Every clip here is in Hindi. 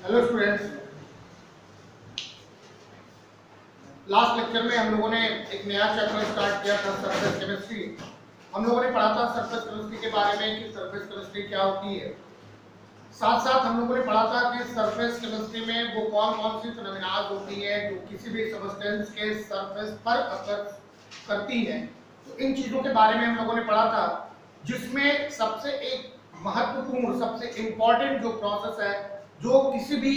Hello students. लास्ट लेक्चर में हम लोगों ने एक नया चैप्टर स्टार्ट किया था, सरफेस केमिस्ट्री। हम लोगों ने पढ़ा था सरफेस केमिस्ट्री के बारे में कि सरफेस केमिस्ट्री क्या होती है। साथ साथ हम लोगों ने पढ़ा था कि सरफेस केमिस्ट्री में वो कौन कौन सी फिनोमेनाज होती है जो किसी भी सब्सटेंस के सरफेस पर असर करती है। तो इन चीजों के बारे में हम लोगों ने पढ़ा था, जिसमें सबसे एक महत्वपूर्ण, सबसे इंपॉर्टेंट जो प्रोसेस है जो किसी भी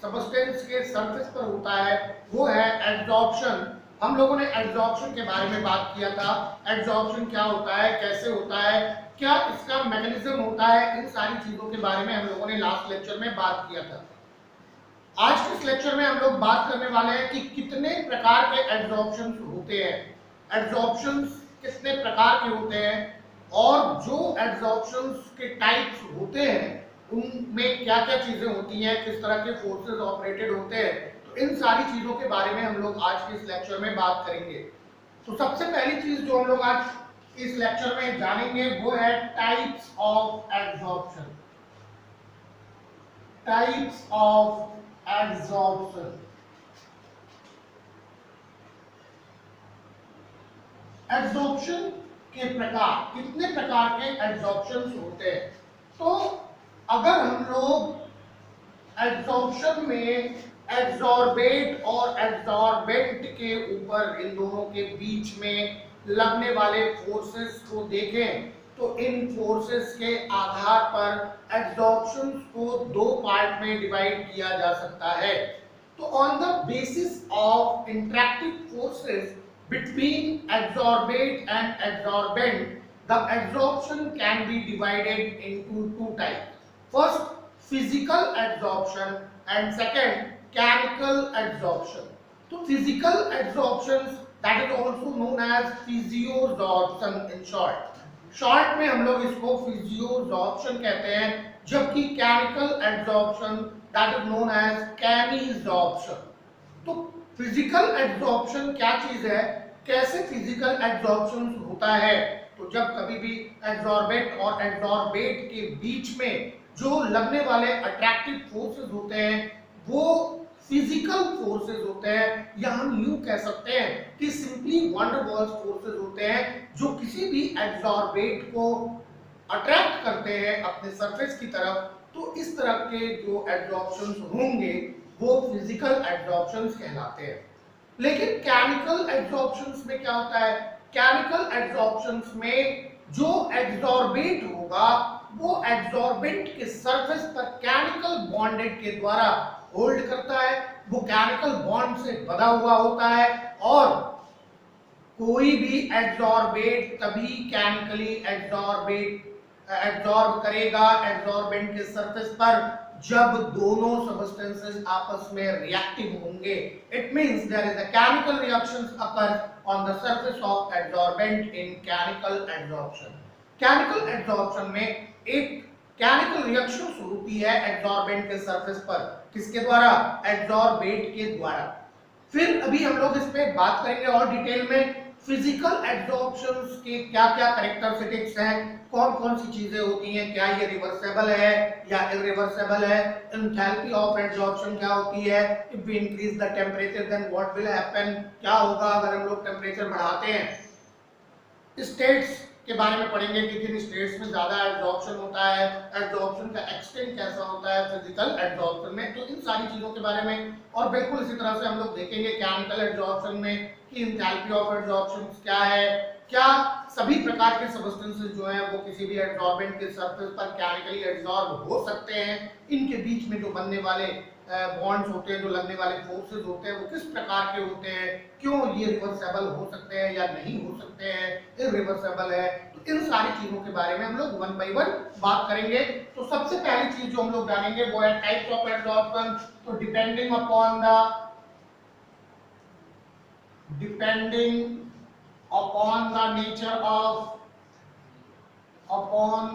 सब्सटेंस के सरफेस पर होता है वो है एड्सॉर्प्शन। हम लोगों ने एड्सॉर्प्शन के बारे में बात किया था। एड्सॉर्प्शन क्या होता है, कैसे होता है, क्या इसका मैकेनिज्म होता है, इन सारी चीजों के बारे में हम लोगों ने लास्ट लेक्चर में बात किया था। आज के इस लेक्चर में हम लोग बात करने वाले हैं कि कितने प्रकार के एड्सॉर्प्शंस होते हैं, एड्सॉर्प्शंस कितने प्रकार के होते हैं, और जो एड्सॉर्प्शंस के टाइप्स होते हैं उनमें क्या क्या चीजें होती हैं, किस तरह के फोर्सेस ऑपरेटेड होते हैं। तो इन सारी चीजों के बारे में हम लोग आज के इस लेक्चर में बात करेंगे। तो सबसे पहली चीज जो हम लोग आज इस लेक्चर में जानेंगे वो है types of adsorption. Types of adsorption. Adsorption के प्रकार, कितने प्रकार के एड्सॉर्प्शन होते हैं। तो अगर हम लोग एड्सॉर्प्शन में एड्सॉर्बेट और एड्सॉर्बेंट के ऊपर, इन दोनों के बीच में लगने वाले फोर्सेस को देखें तो इन फोर्सेस के आधार पर एड्सॉर्प्शन को दो पार्ट में डिवाइड किया जा सकता है। तो on the basis of interactive forces between adsorbate and adsorbent, the adsorption can be divided into two types. First, physical adsorption and second, chemical adsorption. So physical adsorption, that is also known as physiosorption in short. Short में हम लोग इसको फिजियोसॉर्प्शन कहते हैं, जबकि chemical adsorption that is known as chemisorption. तो फिजिकल एड्सॉर्प्शन क्या चीज है, कैसे फिजिकल एड्सॉर्प्शन होता है। तो जब कभी भी एड्सॉर्बेंट और एड्सॉर्बेट के बीच में जो लगने वाले अट्रैक्टिव फोर्सेस होते हैं वो फिजिकल फोर्सेस होते हैं, या हम यूं कह सकते हैं कि सिंपली वंडर वॉल्स फोर्सेस होते हैं जो किसी भी एड्सॉर्बेट को अट्रैक्ट करते हैं अपने सरफेस की तरफ। तो इस तरह के जो एड्सॉर्प्शंस होंगे वो फिजिकल एड्सॉर्प्शंस कहलाते हैं। लेकिन केमिकल एड्सॉर्प्शंस में क्या होता है, केमिकल एड्सॉर्प्शंस में जो एड्सॉर्बेट होगा वो एड्सॉर्बेंट के सरफेस पर केमिकल बॉन्डेड के द्वारा होल्ड करता है, वो केमिकल बॉन्ड से बंधा हुआ होता है, और कोई भी एड्सॉर्बेट तभी केमिकली एड्सॉर्ब करेगा एड्सॉर्बेंट के सरफेस पर जब दोनों सब्सटेंसेस आपस में रिएक्टिव होंगे। It means there is a chemical reactions occur on the surface of adsorbent in chemical adsorption. Chemical adsorption में एक केमिकल रिएक्शन शुरू होती है एड्सॉर्बेंट के सरफेस पर, किसके द्वारा, एड्सॉर्बेट के द्वारा। फिर अभी हम लोग इस पे बात करेंगे और डिटेल में फिजिकल एड्सॉर्प्शंस के क्या क्या कैरेक्टरिस्टिक्स हैं, कौन कौन सी चीजें होती हैं, क्या ये रिवर्सेबल है या इरिवर्सेबल है, एंथैल्पी ऑफ एड्सॉर्प्शन क्या होती है, if we increase the temperature then what will happen, क्या होगा अगर हम लोग टेंपरेचर बढ़ाते हैं। स्टेट्स के बारे में पढ़ेंगे कि किन स्टेट्स में ज्यादा एड्सॉर्प्शन होता है, एड्सॉर्प्शन का एक्सटेंट कैसा होता है फिजिकल एड्सॉर्प्शन में। तो इन सारी चीजों के बारे में, और बिल्कुल इसी तरह से हम लोग देखेंगे केमिकल एड्सॉर्प्शन में कि एंथैल्पी ऑफ एड्सॉर्प्शन क्या है, क्या सभी प्रकार के सब्सटेंसेस जो हैं वो किसी भी एड्सॉर्बेंट के सरफेस पर केमिकली एड्सॉर्ब हो सकते हैं, इनके बीच में जो बनने वाले बॉन्ड्स होते हैं, जो लगने वाले फोर्सेस होते हैं वो किस प्रकार के होते हैं, क्यों ये रिवर्सेबल हो सकते हैं या नहीं हो सकते हैं, इरिवर्सेबल है। तो इन सारी चीजों के बारे में हम लोग वन बाय वन बात करेंगे। तो सबसे पहली चीज जो हम लोग जानेंगे वो है टाइप्स ऑफ एड्सॉर्प्शन। तो depending upon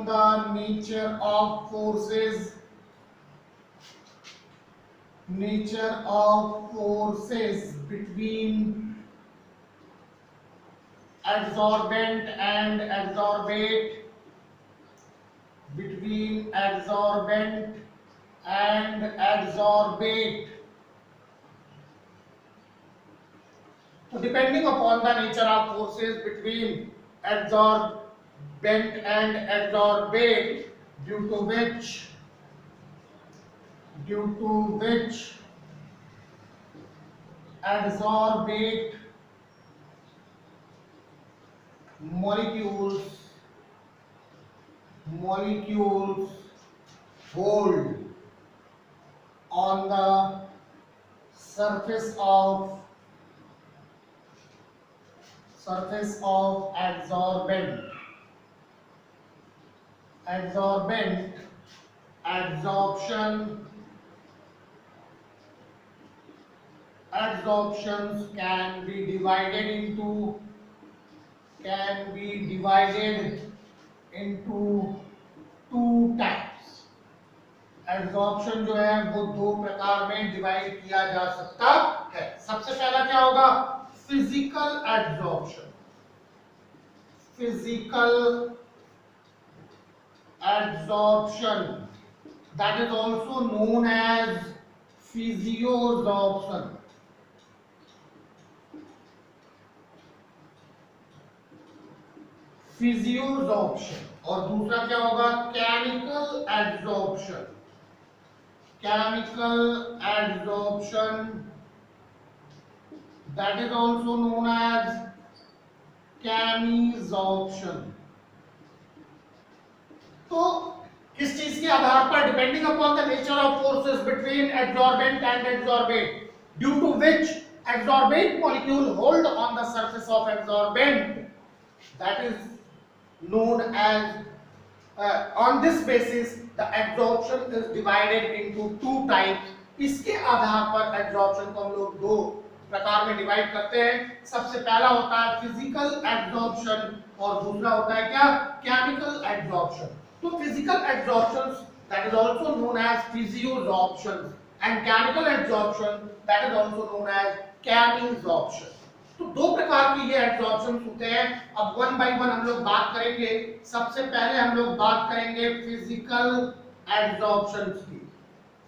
the nature of forces between adsorbent and adsorbate, between adsorbent and adsorbate. So depending upon the nature of forces between adsorbent and adsorbate, due to which adsorbate molecules hold on the surface of adsorbent. Adsorptions can be divided into two types. Absorption जो है वो दो प्रकार में डिवाइड किया जा सकता है। सबसे पहला क्या होगा? Physical absorption. that is also known as physiosorption. और दूसरा क्या होगा? Chemical absorption. that is also known as chemisorption. तो किस चीज के आधार पर? Depending upon the nature of forces between absorbent and absorbate, due to which absorbent molecule hold on the surface of absorbent, that is known as on this basis the absorption is divided into two types. इसके आधार पर एब्जॉर्प्शन को हम लोग दो प्रकार में डिवाइड करते हैं। सबसे पहला होता है फिजिकल एब्जॉर्प्शन और दूसरा होता है क्या? Chemical absorption. तो physical absorption that is also known as physiosorption and chemical absorption that is also known as chemisorption. तो दो प्रकार की ये एब्जॉर्प्शन होते हैं। अब वन बाय वन हम लोग बात करेंगे। सबसे पहले हम लोग बात करेंगे फिजिकल एब्जॉर्प्शन की।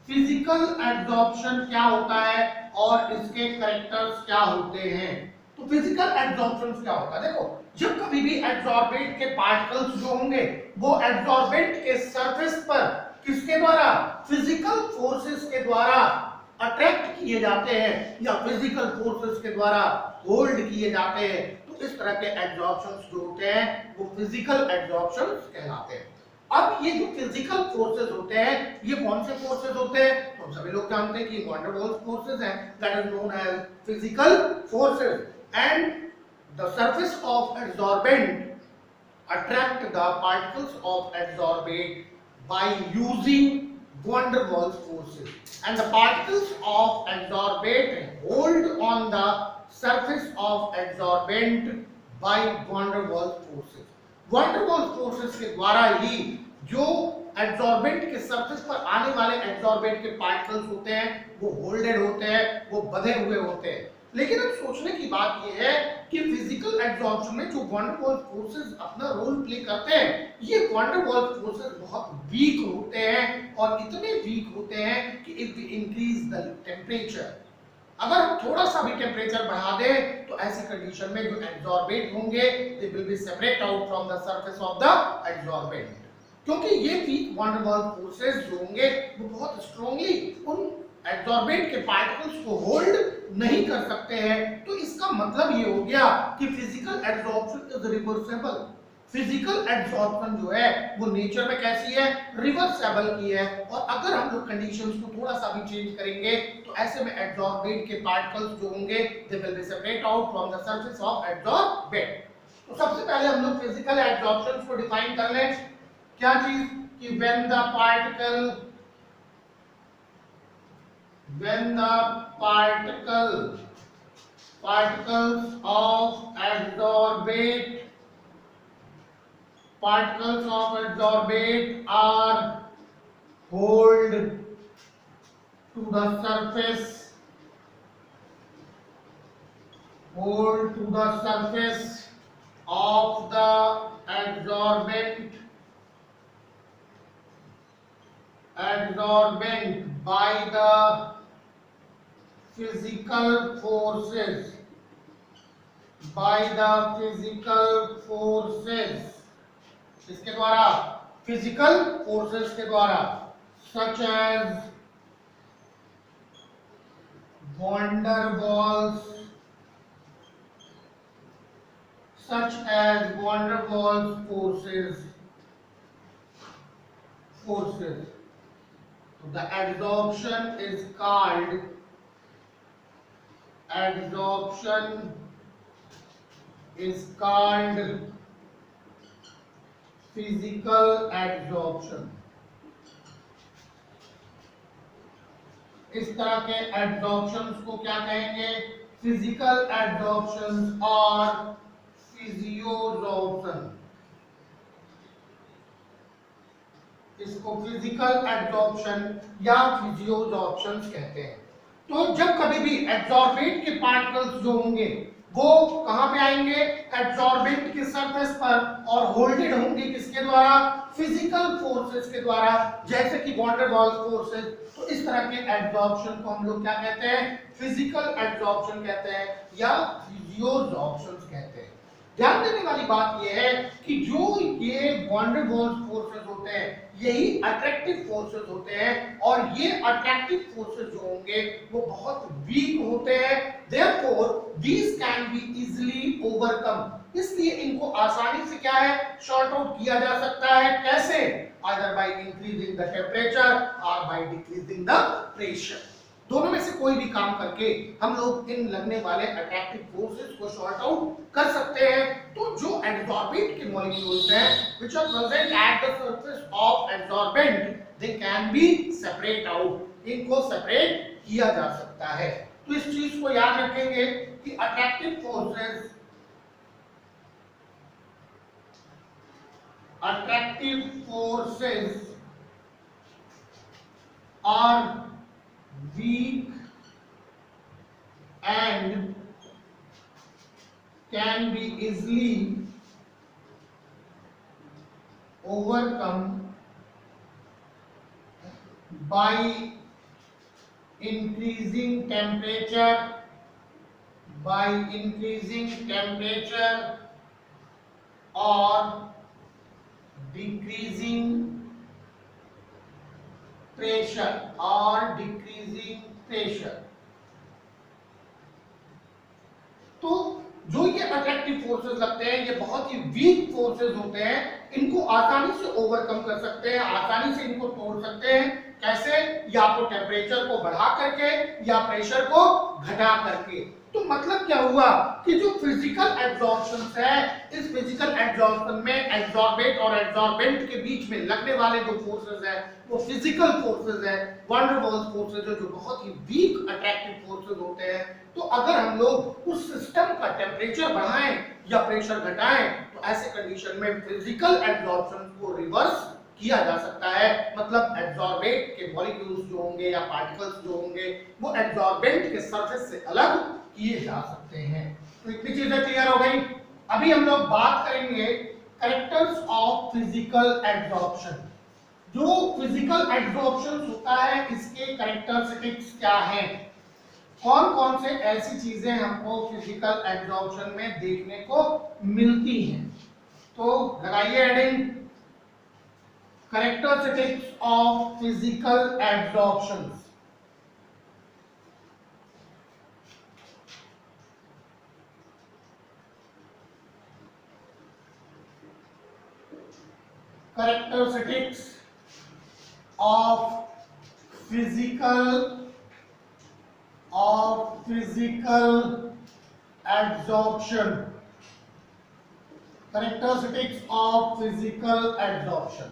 फिजिकल एब्जॉर्प्शन क्या होता है और इसके कैरेक्टर्स क्या होते हैं? तो फिजिकल एब्जॉर्प्शन क्या होता है? देखो, जब कभी भी एब्जॉर्बेंट के पार्टिकल्स जो होंगे वो एब्जॉर्बेंट के सरफेस पर किसके द्वारा? फिजिकल फोर्सेस के द्वारा अट्रैक्ट किए जाते हैं या फिजिकल फोर्सेस के द्वारा होल्ड किए जाते हैं, तो इस तरह के एब्जॉर्प्शंस जो होते हैं वो फिजिकल एब्जॉर्प्शंस कहलाते हैं। अब ये जो फिजिकल फोर्सेस होते हैं ये कौन से फोर्सेस होते हैं? तो सभी लोग जानते हैं कि वैन डर वाल्स फोर्सेस हैं, that is known as physical forces, and the surface of absorbent attract the particles of adsorbate by using van der Waals forces, and the particles of adsorbate hold on the surface of adsorbent by van der Waals forces. van der Waals forces के द्वारा ही जो एब्जॉर्बेंट के सरफेस पर आने वाले एब्जॉर्बेंट के पार्टिकल्स होते हैं वो होल्डेड होते हैं, वो बंधे हुए होते हैं। लेकिन अब सोचने की बात यह है कि फिजिकल एब्जॉर्प्शन में जो van der Waals फोर्सेस अपना रोल प्ले करते हैं, ये van der Waals फोर्सेस बहुत वीक होते हैं और इतने वीक होते हैं कि if we increase the temperature, अगर हम थोड़ा सा भी टेम्परेचर बढ़ा दें तो ऐसी कंडीशन में जो एब्जॉर्बेट होंगे they will be separate out from the surface of the absorbent, क्योंकि ये weak van der Waals forces जो होंगे वो बहुत स्ट्रांगली उन एब्जॉर्बेंट के पार्टिकल्स को होल्ड नहीं कर सकते हैं। तो इसका मतलब ये हो गया कि physical absorption is reversible. Physical absorption जो है वो नेचर में कैसी है? रिवर्सेबल की है। और अगर हम लोग कंडीशंस को थोड़ा सा भी चेंज करेंगे तो ऐसे में एब्जॉर्बेंट के पार्टिकल्स जो होंगे they will be separate out from the surface of absorbent. तो सबसे पहले हम लोग फिजिकल एब्जॉर्प्शन को डिफाइन कर लें। क्या चीज? कि when the particles of adsorbate are hold to the surface of the adsorbent adsorbent by the physical forces, by the physical forces, इसके द्वारा, फिजिकल फोर्सेस के द्वारा, such as van der Waals, such as van der Waals forces. So the adsorption is called physical adsorption. इस तरह के adsorptions को क्या कहेंगे? फिजिकल adsorptions और physiosorption. इसको फिजिकल एब्जॉर्प्शन या फिजियोसॉर्प्शन कहते हैं। तो जब कभी भी एब्जॉर्बेंट के पार्टिकल्स जो होंगे वो कहां पे आएंगे? एब्जॉर्बेंट के सरफेस पर, और होल्डेड होंगे किसके द्वारा? फिजिकल फोर्सेस के द्वारा, जैसे कि वैन डर वाल्स फोर्सेस। तो इस तरह के एब्जॉर्प्शन को हम लोग क्या कहते हैं? फिजिकल एब्जॉर्प्शन कहते हैं या फिजियोसॉर्प्शन कहते हैं। ध्यान देने वाली बात यह है कि जो ये वैन डर वाल्स फोर्सेस होते हैं यही अट्रैक्टिव फोर्सेस होते हैं, और ये अट्रैक्टिव फोर्सेस जो होंगे वो बहुत वीक होते हैं। Therefore these can be easily overcome, इसलिए इनको आसानी से क्या है? शॉर्ट आउट किया जा सकता है। कैसे? Either by increasing the temperature और बाय डिक्रीजिंग द प्रेशर। दोनों में से कोई भी काम करके हम लोग इन लगने वाले अट्रैक्टिव फोर्सेस को शॉर्ट आउट कर सकते हैं। तो जो एब्जॉर्बेंट के मॉलिक्यूल्स हैं which are present at the surface of absorbent, they can be separate out, इनको सेपरेट किया जा सकता है। तो इस चीज को याद रखेंगे कि attractive forces are weak and can be easily overcome by increasing temperature or decreasing pressure। तो जो ये अट्रैक्टिव फोर्सेस लगते हैं ये बहुत ही वीक फोर्सेस होते हैं, इनको आसानी से ओवरकम कर सकते हैं, आसानी से इनको तोड़ सकते हैं। कैसे? या तो टेम्परेचर को बढ़ा करके या प्रेशर को घटा करके। तो मतलब क्या हुआ कि जो फिजिकल एब्जॉर्प्शंस है, इस फिजिकल एब्जॉर्प्शन में एब्जॉर्बेंट और एब्जॉर्बेंट के बीच में लगने वाले जो फोर्सेस हैं वो फिजिकल फोर्सेस हैं, वैन डर वाल्स फोर्सेस जो बहुत ही वीक अट्रैक्टिव फोर्सेस होते हैं। तो अगर हम लोग उस सिस्टम का टेम्परेचर बढ़ाएं या प्रेशर घटाएं तो ऐसे कंडीशन में फिजिकल एब्जॉर्प्शन को रिवर्स किया जा सकता है। मतलब एब्जॉर्बेंट के मॉलिक्यूल्स जो होंगे या पार्टिकल्स जो होंगे वो एब्जॉर्बेंट के सरफेस से अलग किए जा सकते हैं। तो इतनी चीजें क्लियर हो गई। अभी हम लोग बात करेंगे कैरेक्टर्स ऑफ फिजिकल एब्जॉर्प्शन। जो फिजिकल एब्जॉर्प्शन होता है इसके कैरेक्टरिस्टिक्स क्या हैं? कौन कौन से ऐसी चीजें हमको फिजिकल एब्जॉर्प्शन में देखने को मिलती हैं? तो लगाइए heading characteristics of physical absorption. characteristics of physical adsorption। characteristics of physical adsorption।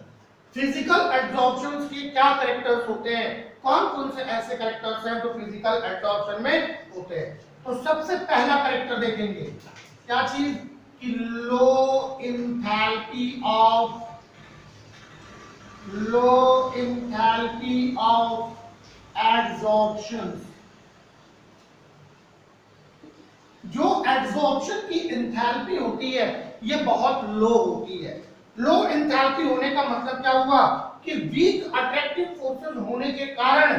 Physical absorption के क्या कैरेक्टर्स होते हैं? कौन कौन से ऐसे कैरेक्टर्स हैं जो फिजिकल एब्जॉर्प्शन में होते हैं? तो सबसे पहला कैरेक्टर देखेंगे क्या चीज कि लो इंथैल्पी ऑफ एब्जॉर्प्शन। जो एब्जॉर्प्शन की इंथैल्पी होती है ये बहुत लो होती है। लो एंथैल्पी होने का मतलब क्या हुआ कि वीक अट्रैक्टिव फोर्सेस होने के कारण,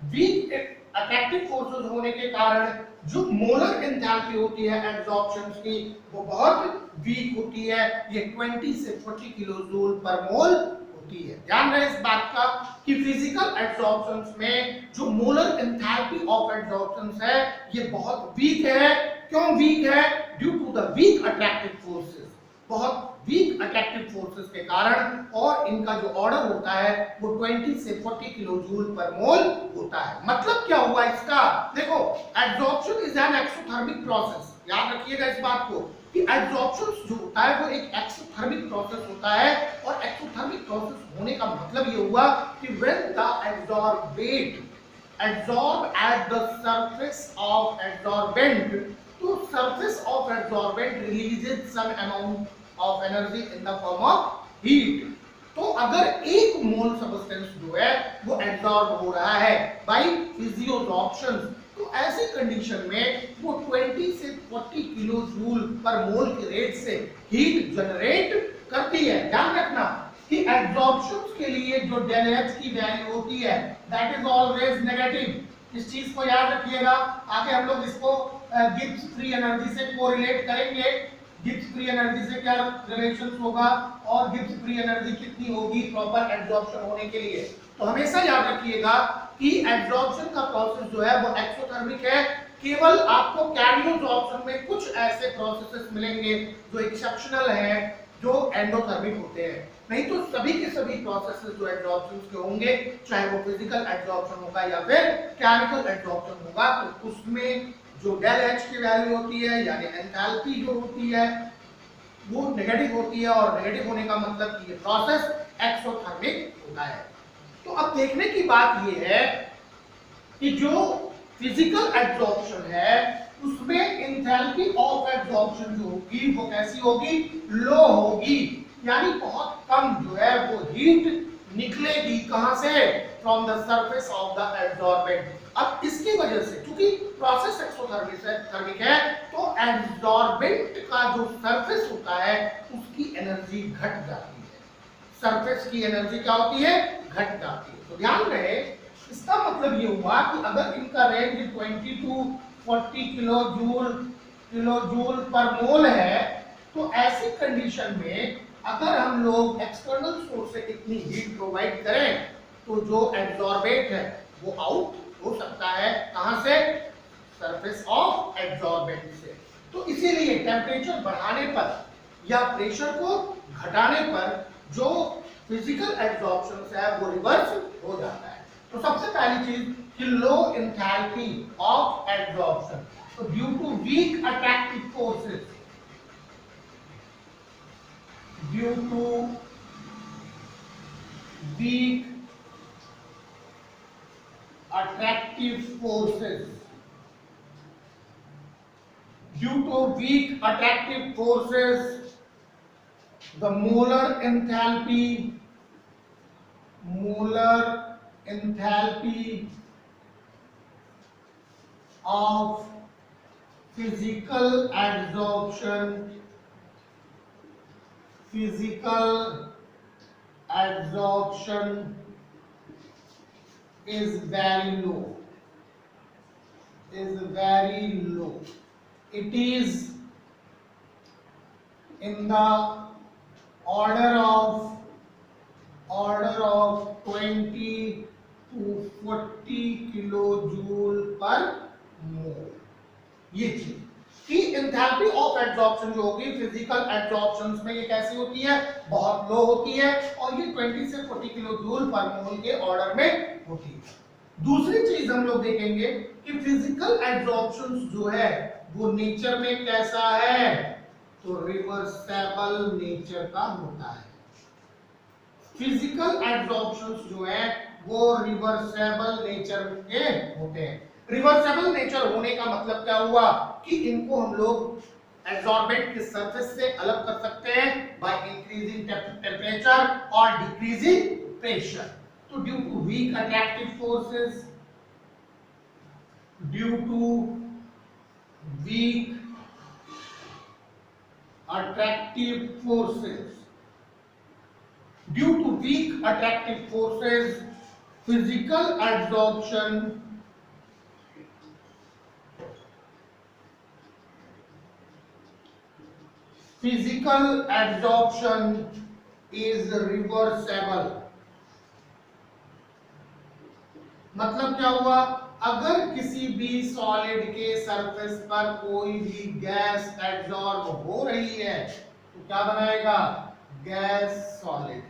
वीक अट्रैक्टिव फोर्सेस होने के कारण जो मोलर एंथैल्पी होती है एब्जॉर्प्शन की वो बहुत वीक होती है, ये 20 से 40 किलो जूल पर मोल होती है। ध्यान रहे इस बात का कि फिजिकल एब्जॉर्प्शंस में जो मोलर एंथैल्पी ऑफ एब्जॉर्प्शंस है ये बहुत वीक है। क्यों वीक है? Due to the weak attractive forces, बहुत वीक अट्रैक्टिव फोर्सेस के कारण, और इनका जो ऑर्डर होता है वो 20 से 40 किलो जूल पर मोल होता है। मतलब क्या हुआ इसका? देखो, absorption is an exothermic process. याद रखिएगा इस बात को कि एब्जॉर्प्शन जो होता है वो एक एक्सोथर्मिक प्रोसेस होता है, और एक्सोथर्मिक प्रोसेस होने का मतलब ये हुआ कि when the absorbent absorb at the surface of adsorbent, तो surface of adsorbent releases some amount of energy in the form of heat। तो अगर एक मोल सब्सटेंस जो है वो एब्जॉर्ब हो रहा है बाय फिजियोटॉक्सिन, तो ऐसी कंडीशन में वो 20 से 40 किलो जूल पर मोल के रेट से हीट जनरेट करती है। ध्यान रखना कि एब्जॉर्प्शन के लिए जो डेल एच की वैल्यू होती है दैट इज ऑलवेज नेगेटिव। इस चीज को याद रखिएगा। आगे हम लोग इसको गिब्स फ्री एनर्जी से कोरिलेट करेंगे। गिब्स फ्री एनर्जी से क्या रिलेशन होगा और गिब्स फ्री एनर्जी कितनी होगी प्रॉपर एब्जॉर्प्शन होने के लिए। तो हमेशा याद रखिएगा कि एब्जॉर्प्शन का प्रोसेस जो है वो एक्सोथर्मिक है। केवल आपको कैरियोजॉर्प्शन में कुछ ऐसे प्रोसेसेस मिलेंगे जो एक्सेप्शनल हैं, जो एंडोथर्मिक होते हैं, नहीं तो सभी के सभी प्रोसेसेस जो एब्जॉर्प्शन के होंगे, चाहे वो फिजिकल एब्जॉर्प्शन होगा या फिर केमिकल एब्जॉर्प्शन होगा, तो उसमें जो डेल एच की वैल्यू होती है यानी एंथैल्पी जो होती है वो नेगेटिव होती है, और नेगेटिव होने का मतलब कि ये प्रोसेस एक्सोथर्मिक होता है। तो अब देखने की बात ये है कि जो फिजिकल एब्जॉर्प्शन है उसमें एंथैल्पी ऑफ एब्जॉर्प्शन जो होगी वो कैसी होगी? लो होगी, यानी बहुत कम जो है वो हीट निकलेगी। कहां से? From the surface of the absorbent. अब इसकी वजह से क्योंकि प्रोसेस एक्सोथर्मिक है तो एब्जॉर्बेंट का जो सरफेस होता है उसकी एनर्जी घट जाती है। सरफेस की एनर्जी क्या होती है? घट जाती है। तो ध्यान रहे, इसका मतलब ये हुआ कि अगर इनका रेंज 20 टू 40 किलो जूल पर मोल है, तो ऐसी कंडीशन में अगर हम लोग एक्सटर्नल सोर्स से इतनी हीट प्रोवाइड करें तो जो एब्जॉर्बेट है वो आउट हो सकता है। कहां से? सरफेस ऑफ एब्जॉर्बेंट से। तो इसीलिए टेम्परेचर बढ़ाने पर या प्रेशर को घटाने पर जो फिजिकल एब्जॉर्प्शन है वो रिवर्स हो जाता है। तो सबसे पहली चीज कि लो एंथैल्पी ऑफ एब्जॉर्प्शन, तो due to weak attractive forces, due to weak attractive forces, due to weak attractive forces the molar enthalpy of physical absorption is very low, it is in the order of 20 to 40 kilojoule पर मोल। ये चीज कि एंथैल्पी ऑफ एब्जॉर्प्शन जो होगी फिजिकल एब्जॉर्प्शंस में ये कैसी होती है? बहुत लो होती है, और ये 20 से 40 किलो जूल पर मोल के ऑर्डर में होती है। दूसरी चीज हम लोग देखेंगे कि फिजिकल एब्जॉर्प्शंस जो है वो नेचर में कैसा है? तो रिवर्सेबल नेचर का होता है। फिजिकल एब्जॉर्प्शंस जो है वो रिवर्सेबल नेचर के होते हैं। रिवर्सेबल नेचर होने का मतलब क्या हुआ कि इनको हम लोग एब्जॉर्बेंट के सरफेस से अलग कर सकते हैं बाय इंक्रीजिंग टेम्परेचर और डिक्रीजिंग प्रेशर। तो due to weak attractive forces, due to weak attractive forces, due to weak attractive forces, physical absorption, physical absorption is reversible. मतलब क्या हुआ, अगर किसी भी सॉलिड के सरफेस पर कोई भी गैस एब्जॉर्ब हो रही है तो क्या बनाएगा, गैस सॉलिड।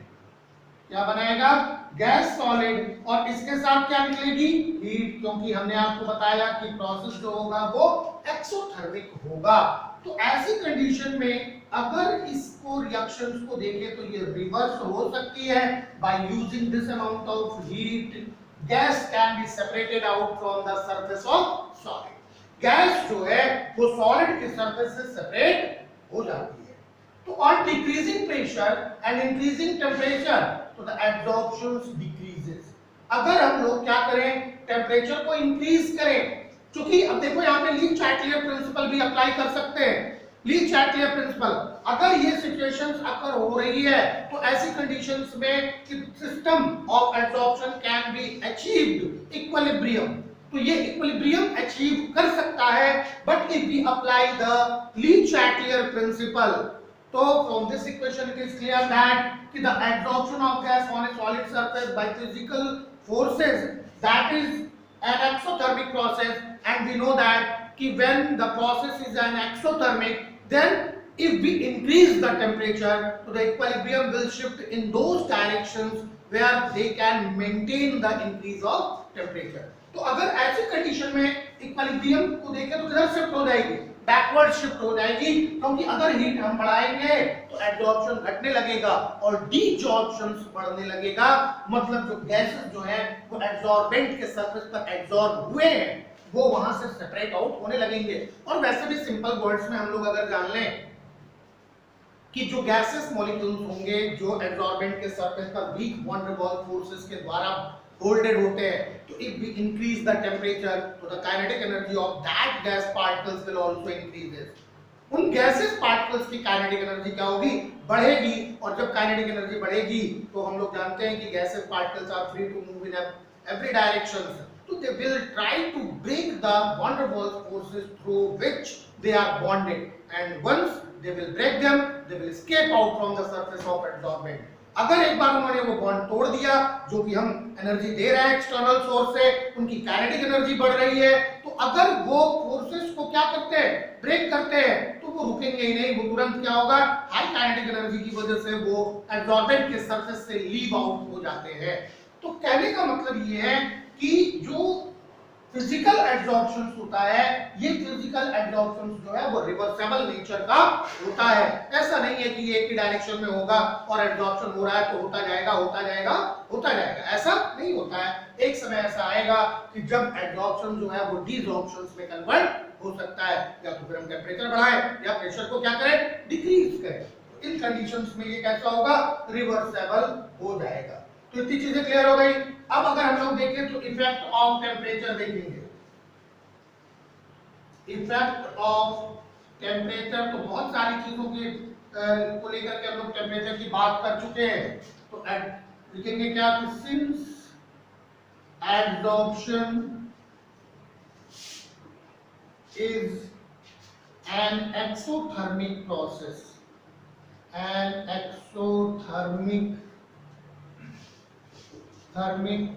क्या बनाएगा, गैस सॉलिड। और इसके साथ क्या निकलेगी, हीट, क्योंकि हमने आपको बताया कि प्रोसेस जो होगा वो एक्सोथर्मिक होगा। तो ऐसी कंडीशन में अगर इसको रिएक्शंस को देखें तो ये रिवर्स हो सकती है। By using this amount of heat gas can be separated out from the surface of solid. Gas जो है वो सॉलिड के सरफेस से सेपरेट हो जाती है। तो on decreasing pressure and increasing temperature तो द एब्जॉर्प्शन डिक्रीजेस। अगर हम लोग क्या करें, टेम्परेचर को इंक्रीज करें, क्योंकि अब देखो यहाँ पे ली चैटलियर प्रिंसिपल भी अप्लाई कर सकते हैं। ली चैटलियर प्रिंसिपल, अगर ये सिचुएशंस अगर हो रही है तो ऐसी कंडीशंस में system of absorption can be achieved equilibrium. तो ये इक्विलिब्रियम अचीव कर सकता है, but if we apply the le Chatelier principle, तो from this equation it is clear that the absorption of gas on a solid surface by physical forces, that is an exothermic process, and we know that when the process is an exothermic, then if we increase the temperature, so the equilibrium will shift in those directions where they can maintain the increase of temperature. तो अगर ऐसी कंडीशन में इक्विलिब्रियम को देखें तो किधर शिफ्ट हो जाएगी, बैकवर्ड शिफ्ट हो जाएगी, क्योंकि अगर हीट हम बढ़ाएंगे तो एब्जॉर्प्शन घटने लगेगा और डीजॉर्प्शन बढ़ने लगेगा। मतलब जो गैसेस जो है वो एब्जॉर्बेंट के सरफेस पर एब्जॉर्ब हुए हैं वो वहां से सेपरेट आउट होने लगेंगे। और वैसे भी सिंपल वर्ड्स में हम लोग अगर जान लें कि जो गैसेस मॉलिक्यूल्स होंगे जो एब्जॉर्बेंट के सरफेस पर weak van der Waals forces के द्वारा होल्डेड होते हैं, तो if we increase the temperature तो the kinetic energy of that gas particles will also increases. उन गैसेस पार्टिकल्स की काइनेटिक एनर्जी क्या होगी, बढ़ेगी। और जब काइनेटिक एनर्जी बढ़ेगी तो हम लोग जानते हैं कि gases particles are free to move in every direction, so they will try to break the van der Waals forces through which they are bonded, and once they will break them they will escape out from the surface of adsorbent। अगर एक बार उन्होंने वो बॉन्ड तोड़ दिया, जो कि हम एनर्जी दे रहे हैं एक्सटर्नल सोर्स से, उनकी काइनेटिक एनर्जी बढ़ रही है, तो अगर वो फोर्सेस को क्या करते हैं, ब्रेक करते हैं, तो वो रुकेंगे ही नहीं। वो तुरंत क्या होगा, हाई काइनेटिक एनर्जी की वजह से वो एब्जॉर्बेंट के सरफेस से लीव आउट हो जाते हैं। तो कहने का मतलब ये है कि जो फिजिकल एब्जॉर्प्शन होता है, ये फिजिकल एब्जॉर्प्शन जो है वो रिवर्सेबल नेचर का होता है। ऐसा नहीं है कि एक ही डायरेक्शन में होगा और एब्जॉर्प्शन हो रहा है तो होता जाएगा होता जाएगा होता जाएगा, ऐसा नहीं होता है। एक समय ऐसा आएगा कि जब एब्जॉर्प्शन जो है वो डीजॉर्प्शन में कन्वर्ट हो सकता है, या तो फिर हम टेम्परेचर बढ़ाएं या प्रेशर को क्या करें, डिक्रीज करें। इन कंडीशंस में ये कैसा होगा, रिवर्सेबल हो जाएगा। तो इतनी चीजें क्लियर हो गई। अब अगर हम लोग देखें तो इफेक्ट ऑफ टेम्परेचर देखेंगे। इफेक्ट ऑफ टेम्परेचर, तो बहुत सारी चीजों के को लेकर के हम लोग टेम्परेचर की बात कर चुके हैं। तो लिखेंगे क्या, since absorption is an exothermic process, an exothermic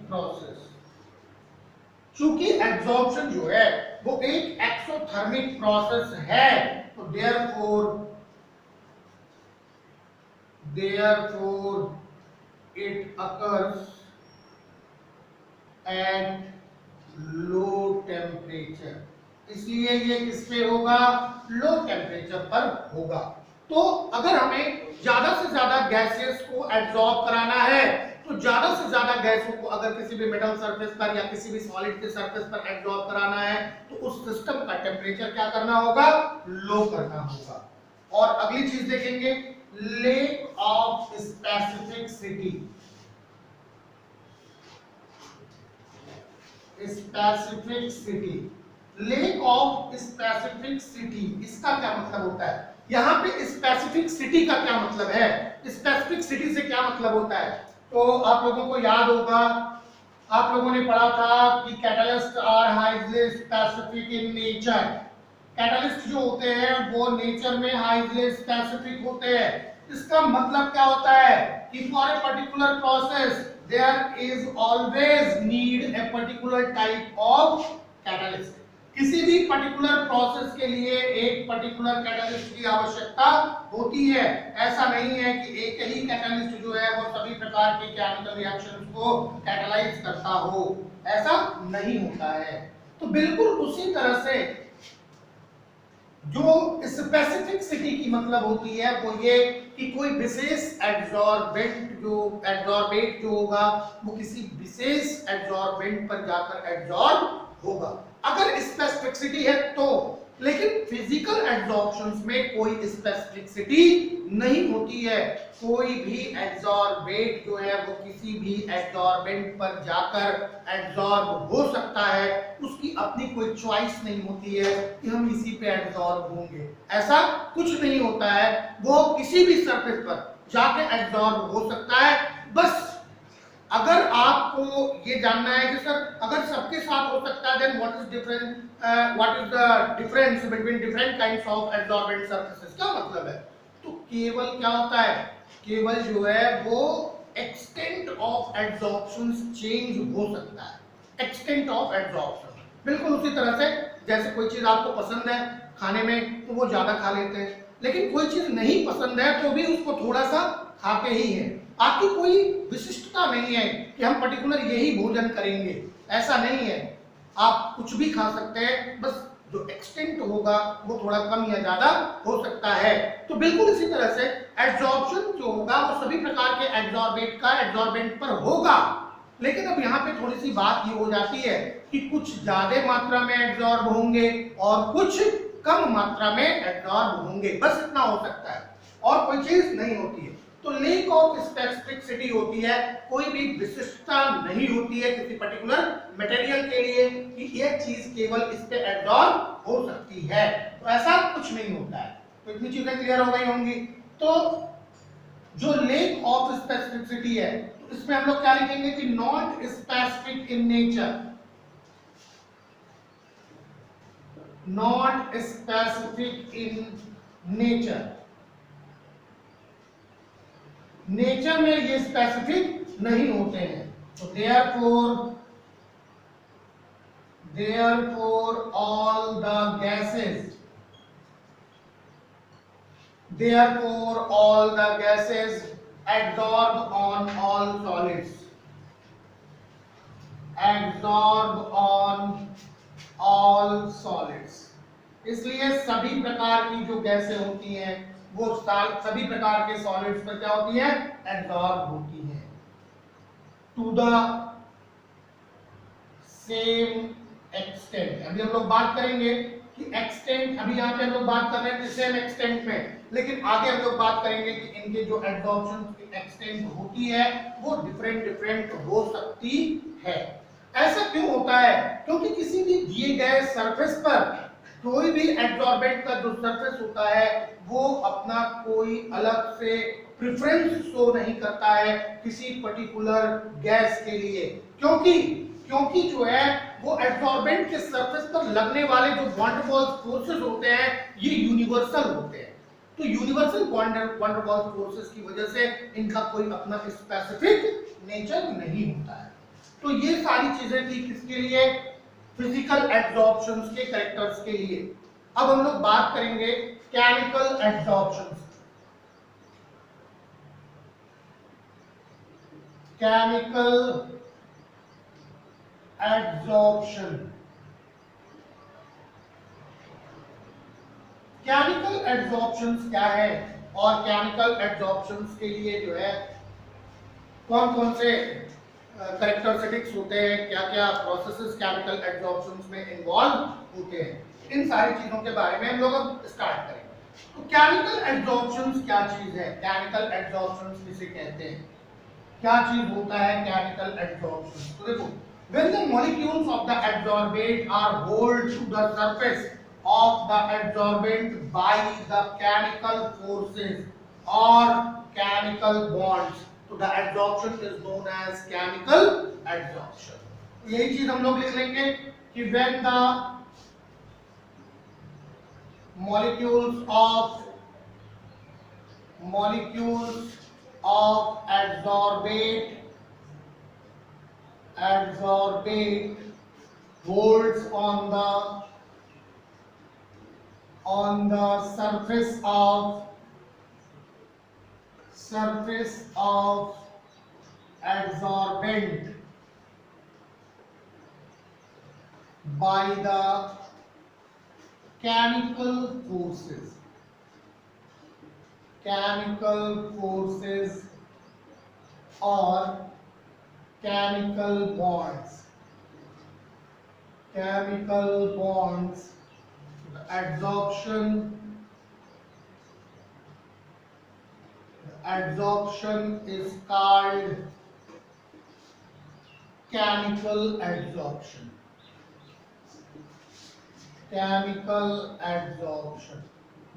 process, चूंकि एब्जॉर्प्शन जो है वो एक एक्सोथर्मिक प्रोसेस है, तो therefore it occurs at low temperature. इसलिए ये किस पे होगा, लो टेम्परेचर पर होगा। तो अगर हमें ज्यादा से ज्यादा गैसेस को एब्जॉर्ब कराना है, तो ज्यादा से ज्यादा गैसों को अगर किसी भी मेटल सरफेस पर या किसी भी सॉलिड के सरफेस पर एब्जॉर्ब कराना है, तो उस सिस्टम का टेम्परेचर क्या करना होगा, लो करना होगा। और अगली चीज देखेंगे, lake of specificity. Lake of specificity, इसका क्या मतलब होता है, यहाँ पे स्पेसिफिसिटी का क्या मतलब है, स्पेसिफिसिटी से क्या मतलब होता है? तो आप लोगों को याद होगा, आप लोगों ने पढ़ा था कि catalyst are highly specific in nature. Catalyst जो होते हैं वो नेचर में हाईली स्पेसिफिक होते हैं। इसका मतलब क्या होता है कि for a particular process there is always need a particular type of catalyst. किसी भी पर्टिकुलर प्रोसेस के लिए एक पर्टिकुलर कैटलिस्ट की आवश्यकता होती है। ऐसा नहीं है कि एक ही कैटलिस्ट जो है वो सभी प्रकार के केमिकल रिएक्शंस को कैटलाइज करता हो, ऐसा नहीं होता है। तो बिल्कुल उसी तरह से जो स्पेसिफिसिटी की मतलब होती है वो ये कि कोई विशेष एड्सॉर्बेंट जो होगा वो किसी विशेष एड्सॉर्बेंट पर जाकर एड्सॉर्ब होगा, अगर स्पेसिफिसिटी है तो। लेकिन फिजिकल एड्सॉर्प्शंस में कोई स्पेसिफिसिटी नहीं होती है। कोई भी एड्सॉर्बेट जो है वो किसी भी एड्सॉर्बेंट पर जाकर एड्सॉर्ब हो सकता है, उसकी अपनी कोई चॉइस नहीं होती है कि हम इसी पे एड्सॉर्ब होंगे, ऐसा कुछ नहीं होता है। वो किसी भी सरफेस पर जाके एड्सॉर्ब हो सकता है। बस अगर आपको ये जानना है कि सर अगर सबके साथ हो सकता है, then what is the difference between different kinds of absorbent surfaces, क्या मतलब है? तो केवल क्या होता है, केवल जो है वो एक्सटेंट ऑफ एब्जॉर्प्शन चेंज हो सकता है, एक्सटेंट ऑफ एब्जॉर्प्शन। बिल्कुल उसी तरह से जैसे कोई चीज आपको पसंद है खाने में तो वो ज्यादा खा लेते हैं, लेकिन कोई चीज नहीं पसंद है तो भी उसको थोड़ा सा खाते ही है। आपकी कोई विशिष्टता नहीं है कि हम पर्टिकुलर यही भोजन करेंगे, ऐसा नहीं है। आप कुछ भी खा सकते हैं, बस जो एक्सटेंट होगा वो थोड़ा कम या ज्यादा हो सकता है। तो बिल्कुल इसी तरह से एड्सॉर्प्शन जो होगा वो सभी प्रकार के एड्सॉर्बेंट पर होगा। लेकिन अब यहाँ पे थोड़ी सी बात ये हो जाती है कि कुछ ज्यादा मात्रा में एड्सॉर्ब होंगे और कुछ कम मात्रा में एड्सॉर्ब होंगे, बस इतना हो सकता है और कोई चीज नहीं होती है। तो लेक ऑफ स्पेसिफिसिटी होती है, कोई भी विशिष्टता नहीं होती है किसी पर्टिकुलर मटेरियल के लिए कि ये चीज केवल इस पे एब्जॉर्ब हो सकती है, तो ऐसा कुछ नहीं होता है। तो इतनी चीजें क्लियर हो गई होंगी। तो जो लेक ऑफ स्पेसिफिसिटी है तो इसमें हम लोग क्या लिखेंगे कि not specific in nature, not specific in nature. Nature में ये स्पेसिफिक नहीं होते हैं, तो therefore all the gases, therefore all the gases absorb on all solids, absorb on all solids। इसलिए सभी प्रकार की जो गैसें होती हैं वो सभी प्रकार के सॉलिड्स पर क्या होती है, एब्जॉर्ब होती है टू द सेम एक्सटेंट। अभी हम लोग बात करेंगे कि एक्सटेंट, अभी यहाँ पे हम लोग बात कर रहे हैं सेम एक्सटेंट में, लेकिन आगे हम लोग बात करेंगे कि इनके जो एब्जॉर्प्शन की एक्सटेंट होती है वो डिफरेंट हो सकती है। ऐसा क्यों होता है? क्योंकि किसी भी दिए गए सरफेस पर कोई भी एब्जॉर्बेंट का जो सरफेस होता है वो अपना कोई अलग से प्रेफरेंस शो नहीं करता है किसी पर्टिकुलर गैस के लिए, क्योंकि जो है वो एब्जॉर्बेंट के सरफेस पर लगने वाले जो वॉन डेर वाल्स फोर्सेस होते हैं ये यूनिवर्सल होते हैं। तो universal van der Waals forces की वजह से इनका कोई अपना स्पेसिफिक नेचर नहीं होता है। तो ये सारी चीजें थी किसके लिए, फिजिकल एब्जॉर्प्शंस के कैरेक्टर्स के लिए। अब हम लोग बात करेंगे केमिकल एब्जॉर्प्शंस। केमिकल एब्जॉर्प्शन, केमिकल एब्जॉर्प्शंस क्या है और केमिकल एब्जॉर्प्शंस के लिए जो है कौन कौन से कैरेक्टरिस्टिक्स होते हैं, क्या क्या प्रोसेसेस केमिकल एब्जॉर्प्शंस में इन्वॉल्व होते हैं, इन सारी चीजों के बारे में हम लोग अब स्टार्ट करेंगे। तो केमिकल एब्जॉर्प्शंस क्या चीज है, केमिकल एब्जॉर्प्शंस किसे कहते हैं, क्या चीज होता है केमिकल एब्जॉर्प्शन? तो देखो, when the molecules of the adsorbate are held to the surface of the adsorbent by the chemical forces or chemical bonds. तो the adsorption is known as chemical adsorption. यही चीज हम लोग लिख लेंगे कि when the molecules of adsorbate holds on the surface of adsorbent by the chemical forces or chemical bonds. The adsorption is called chemical adsorption.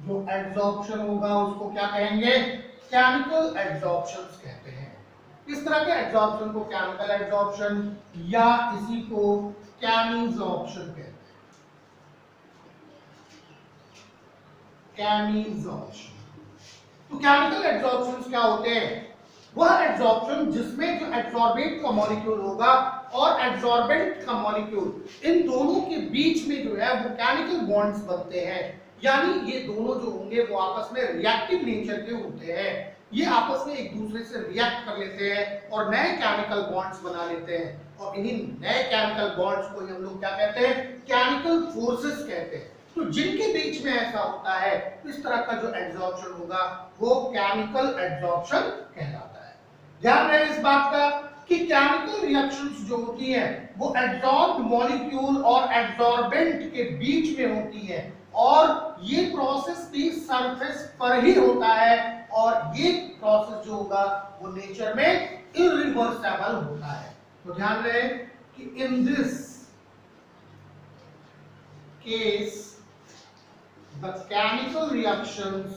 जो एड्सॉर्प्शन होगा उसको क्या कहेंगे? केमिकल एड्सॉर्प्शंस कहते हैं। इस तरह के एड्सॉर्प्शन को केमिकल एड्सॉर्प्शन या इसी को केमिसॉर्प्शन कहते हैं। केमिसॉर्प्शन। तो केमिकल एड्सॉर्प्शंस क्या होते हैं? वह एड्सॉर्प्शन जिसमें जो एड्सॉर्बेट का मॉलिक्यूल होगा और एड्सॉर्बेंट का मॉलिक्यूल, इन दोनों के बीच में जो है वो केमिकल बॉन्ड्स बनते हैं। यानी ये दोनों जो होंगे वो आपस में रिएक्टिव नेचर के होते हैं। ये आपस में एक दूसरे से रिएक्ट कर लेते हैं और नए केमिकल बॉन्ड्स बना लेते हैं। और इन्हीं नए केमिकल बॉन्ड्स को हम लोग क्या कहते हैं? केमिकल फोर्सेस कहते हैं। तो जिनके बीच में ऐसा होता है, इस तरह का जो एड्सॉर्प्शन होगा वो केमिकल एड्सॉर्प्शन कहलाता है। ध्यान रहे इस बात का कि केमिकल रिएक्शंस जो होती हैं वो एड्सॉर्ब्ड मॉलिक्यूल और एड्सॉर्बेंट के बीच में होती है और ये प्रोसेस भी सरफेस पर ही होता है और ये प्रोसेस जो होगा वो नेचर में इरिवर्सिबल होता है। तो ध्यान रहे कि in this case the chemical reactions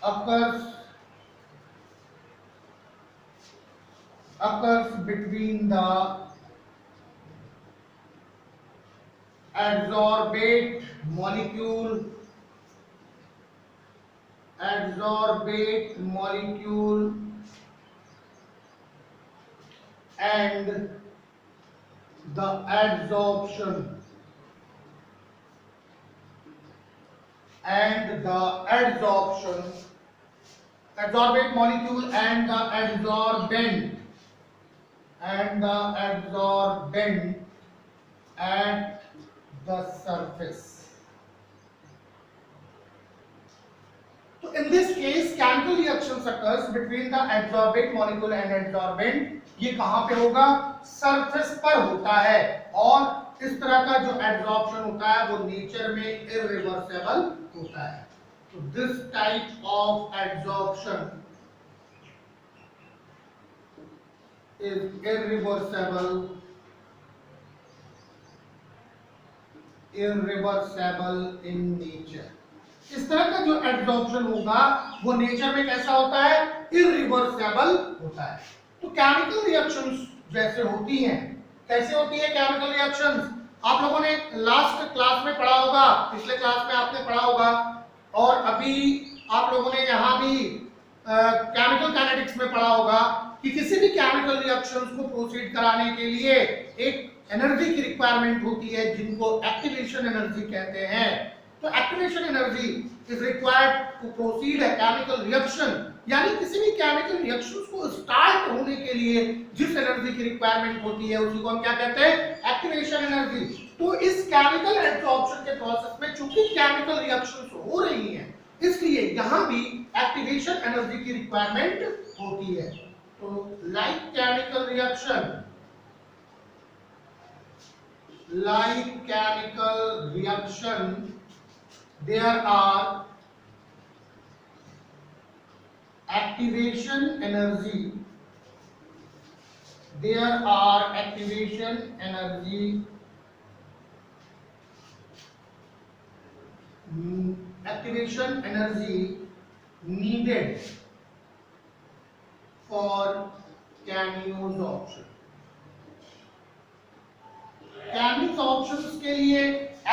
occurs between the adsorbate molecule and the adsorption adsorbate molecule and the adsorbent at the surface. So in this case chemical reactions occurs between the adsorbate molecule and adsorbent. ये कहां पे होगा? सरफेस पर होता है और इस तरह का जो एड्सॉर्प्शन होता है वो नेचर में इरिवर्सिबल होता है। तो this type of adsorption is irreversible in nature. इस तरह का जो एड्सॉर्प्शन होगा वो नेचर में कैसा होता है? इरिवर्सिबल होता है। तो केमिकल रिएक्शंस जैसे होती हैं, कैसे होती है केमिकल रिएक्शंस? आप लोगों ने लास्ट क्लास में पढ़ा होगा, पिछले क्लास में आपने पढ़ा होगा और अभी आप लोगों ने यहाँ भी केमिकल काइनेटिक्स में पढ़ा होगा कि किसी भी केमिकल रिएक्शंस को प्रोसीड कराने के लिए एक एनर्जी की रिक्वायरमेंट होती है जिनको एक्टिवेशन एनर्जी कहते हैं। तो activation energy is required to proceed a chemical reaction. यानी किसी भी केमिकल रिएक्शंस को स्टार्ट होने के लिए जिस एनर्जी की रिक्वायरमेंट होती है उसी को हम क्या कहते हैं? Activation energy. तो इस केमिकल एड्सॉर्प्शन के प्रोसेस में चूंकि केमिकल रिएक्शंस हो रही हैं इसलिए यहां भी एक्टिवेशन एनर्जी की रिक्वायरमेंट होती है। तो like chemical reaction there are activation energy there are activation energy needed for Cannios options के लिए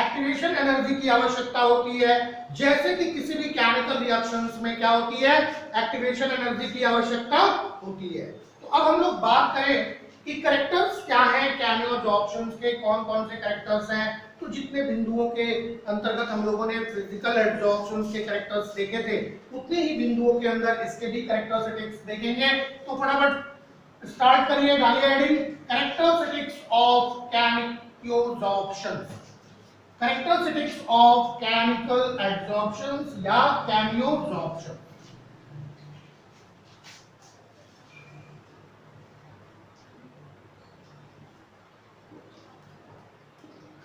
एक्टिवेशन एनर्जी की आवश्यकता होती है, जैसे कि किसी भी केमिकल रिएक्शंस में क्या होती है, एक्टिवेशन एनर्जी की आवश्यकता होती है। तो अब हम लोग बात करें कि कैरेक्टर्स क्या हैं कैनियोज ऑप्शंस के, कौन कौन से कैरेक्टर्स हैं। तो जितने बिंदुओं के अंतर्गत हम लोगों ने फिजिकल एडजॉर्प्शंस के कैरेक्टर्स देखे थे, उतने ही बिंदुओं के अंदर इसके भी कैरेक्टरिस्टिक्स देखेंगे। तो फटाफट स्टार्ट करिए, डालिए heading characteristics of chemisorptions, characteristics of chemical adsorptions या कैनियोज option.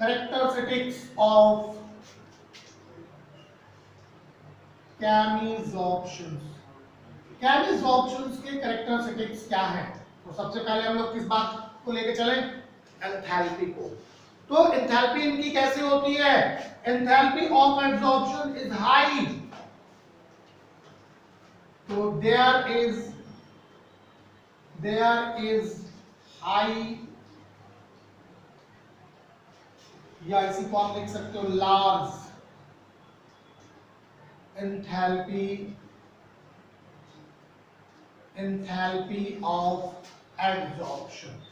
Characteristics of Cannies-Options। Cannies-Options के characteristics क्या हैं? तो सबसे पहले हम लोग किस बात को लेके चले, एंथैल्पी को। तो एंथैल्पी इनकी कैसे होती है, enthalpy of adsorption is high. तो there is high, या इसी को आप लिख सकते हो large enthalpy of adsorption.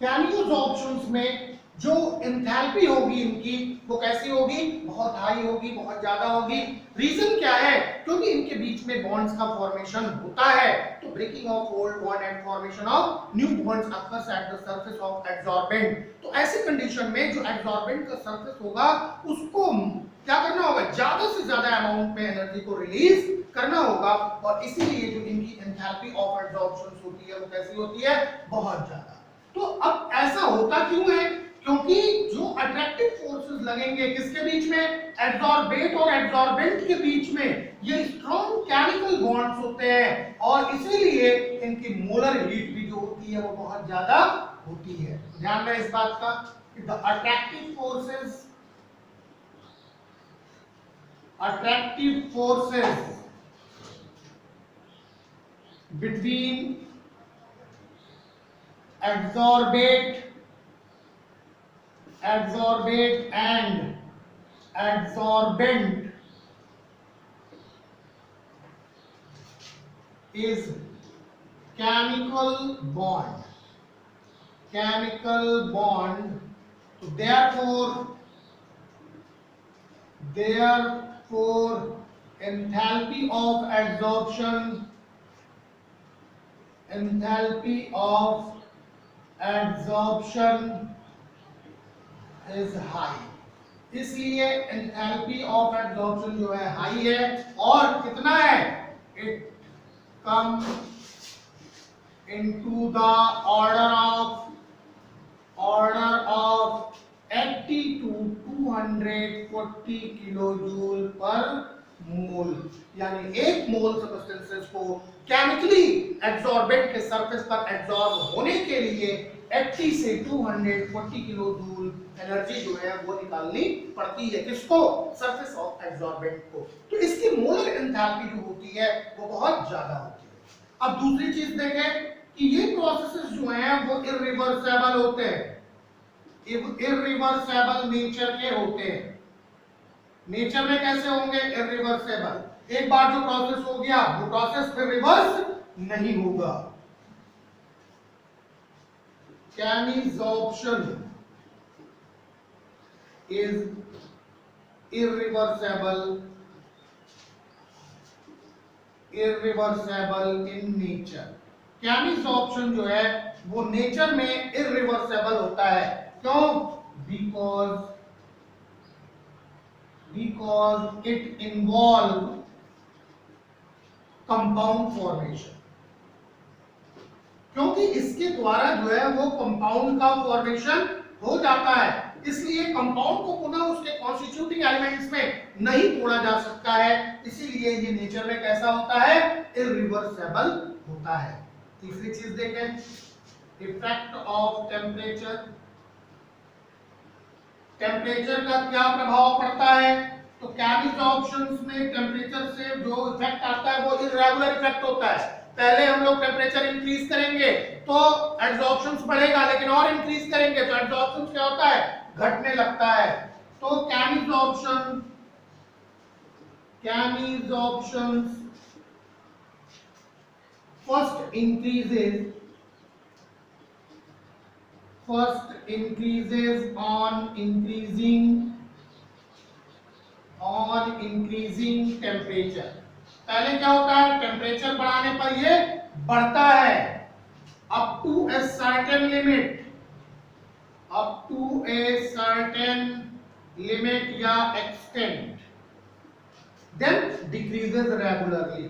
Chemisorptions में जो एंथैल्पी होगी इनकी वो कैसी होगी, बहुत हाई होगी, बहुत ज्यादा होगी। रीजन क्या है, क्योंकि इनके बीच में बॉन्ड्स का फॉर्मेशन होता है। तो breaking of old bond and formation of new bonds occurs at the surface of adsorbent. तो ऐसी कंडीशन में जो एडजॉर्बेंट का सरफेस होगा उसको क्या करना होगा, ज्यादा से ज्यादा अमाउंट में एनर्जी को रिलीज करना होगा, और इसीलिए जो इनकी एंथैल्पी ऑफ एडजॉर्प्शन होती है वो कैसी होती है, बहुत ज्यादा। तो अब ऐसा होता क्यों है, क्योंकि जो अट्रैक्टिव फोर्सेस लगेंगे किसके बीच में, एडजॉर्बेट और एडजॉर्बेंट के बीच में, ये स्ट्रॉन्ग केमिकल बॉन्ड्स होते हैं, और इसीलिए इनकी मोलर हीट भी जो होती है वो बहुत ज्यादा होती है। ध्यान रहे इस बात का कि the attractive forces between adsorbate and adsorbent is chemical bond, so therefore enthalpy of adsorption is high। इसलिए एंथैल्पी ऑफ एडजॉर्प्शन जो है हाई है, और कितना है, it come into the order of 80 to 240 kilojoule पर मोल। यानी एक मोल सब्सटेंसेस को केमिकली एडजॉर्बेंट के सरफेस पर एडजॉर्ब होने के लिए 80 से 240 किलो जूल एनर्जी जो है वो निकालनी पड़ती है, किसको, सरफेस ऑफ एडजॉर्बेंट को। तो इसकी मोलर एंथैल्पी जो होती है वो बहुत ज्यादा होती है। अब दूसरी चीज देखें कि ये प्रोसेसेस जो हैं वो इररिवर्सिबल होते हैं, इररिवर्सिबल नेचर के होते हैं। नेचर में कैसे होंगे, इररिवर्सिबल। एक बार जो प्रोसेस हो गया वो प्रोसेस फिर रिवर्स नहीं होगा। Cannies-Option is irreversible in nature। Cannies-Option जो है वो नेचर में इररिवर्सिबल होता है। क्यों, because it involve compound formation, क्योंकि इसके द्वारा जो है वो कंपाउंड का फॉर्मेशन हो जाता है, इसलिए कंपाउंड को पुनः उसके कॉन्स्टिट्यूटिंग एलिमेंट्स में नहीं तोड़ा जा सकता है, इसीलिए ये नेचर में कैसा होता है, इररिवर्सिबल होता है। तीसरी चीज देखें, इफेक्ट ऑफ टेम्परेचर। टेम्परेचर का क्या प्रभाव पड़ता है? तो केमिकल ऑप्शंस में टेम्परेचर से जो इफेक्ट आता है वो इरेगुलर इफेक्ट होता है। पहले हम लोग टेम्परेचर इंक्रीज करेंगे तो एब्जॉर्प्शन बढ़ेगा, लेकिन और इंक्रीज करेंगे तो एब्जॉर्प्शन क्या होता है? घटने लगता है। तो chemical options first increases on increasing temperature। पहले क्या होता है? टेम्परेचर बढ़ाने पर ये बढ़ता है up to a certain limit या extent, then decreases regularly,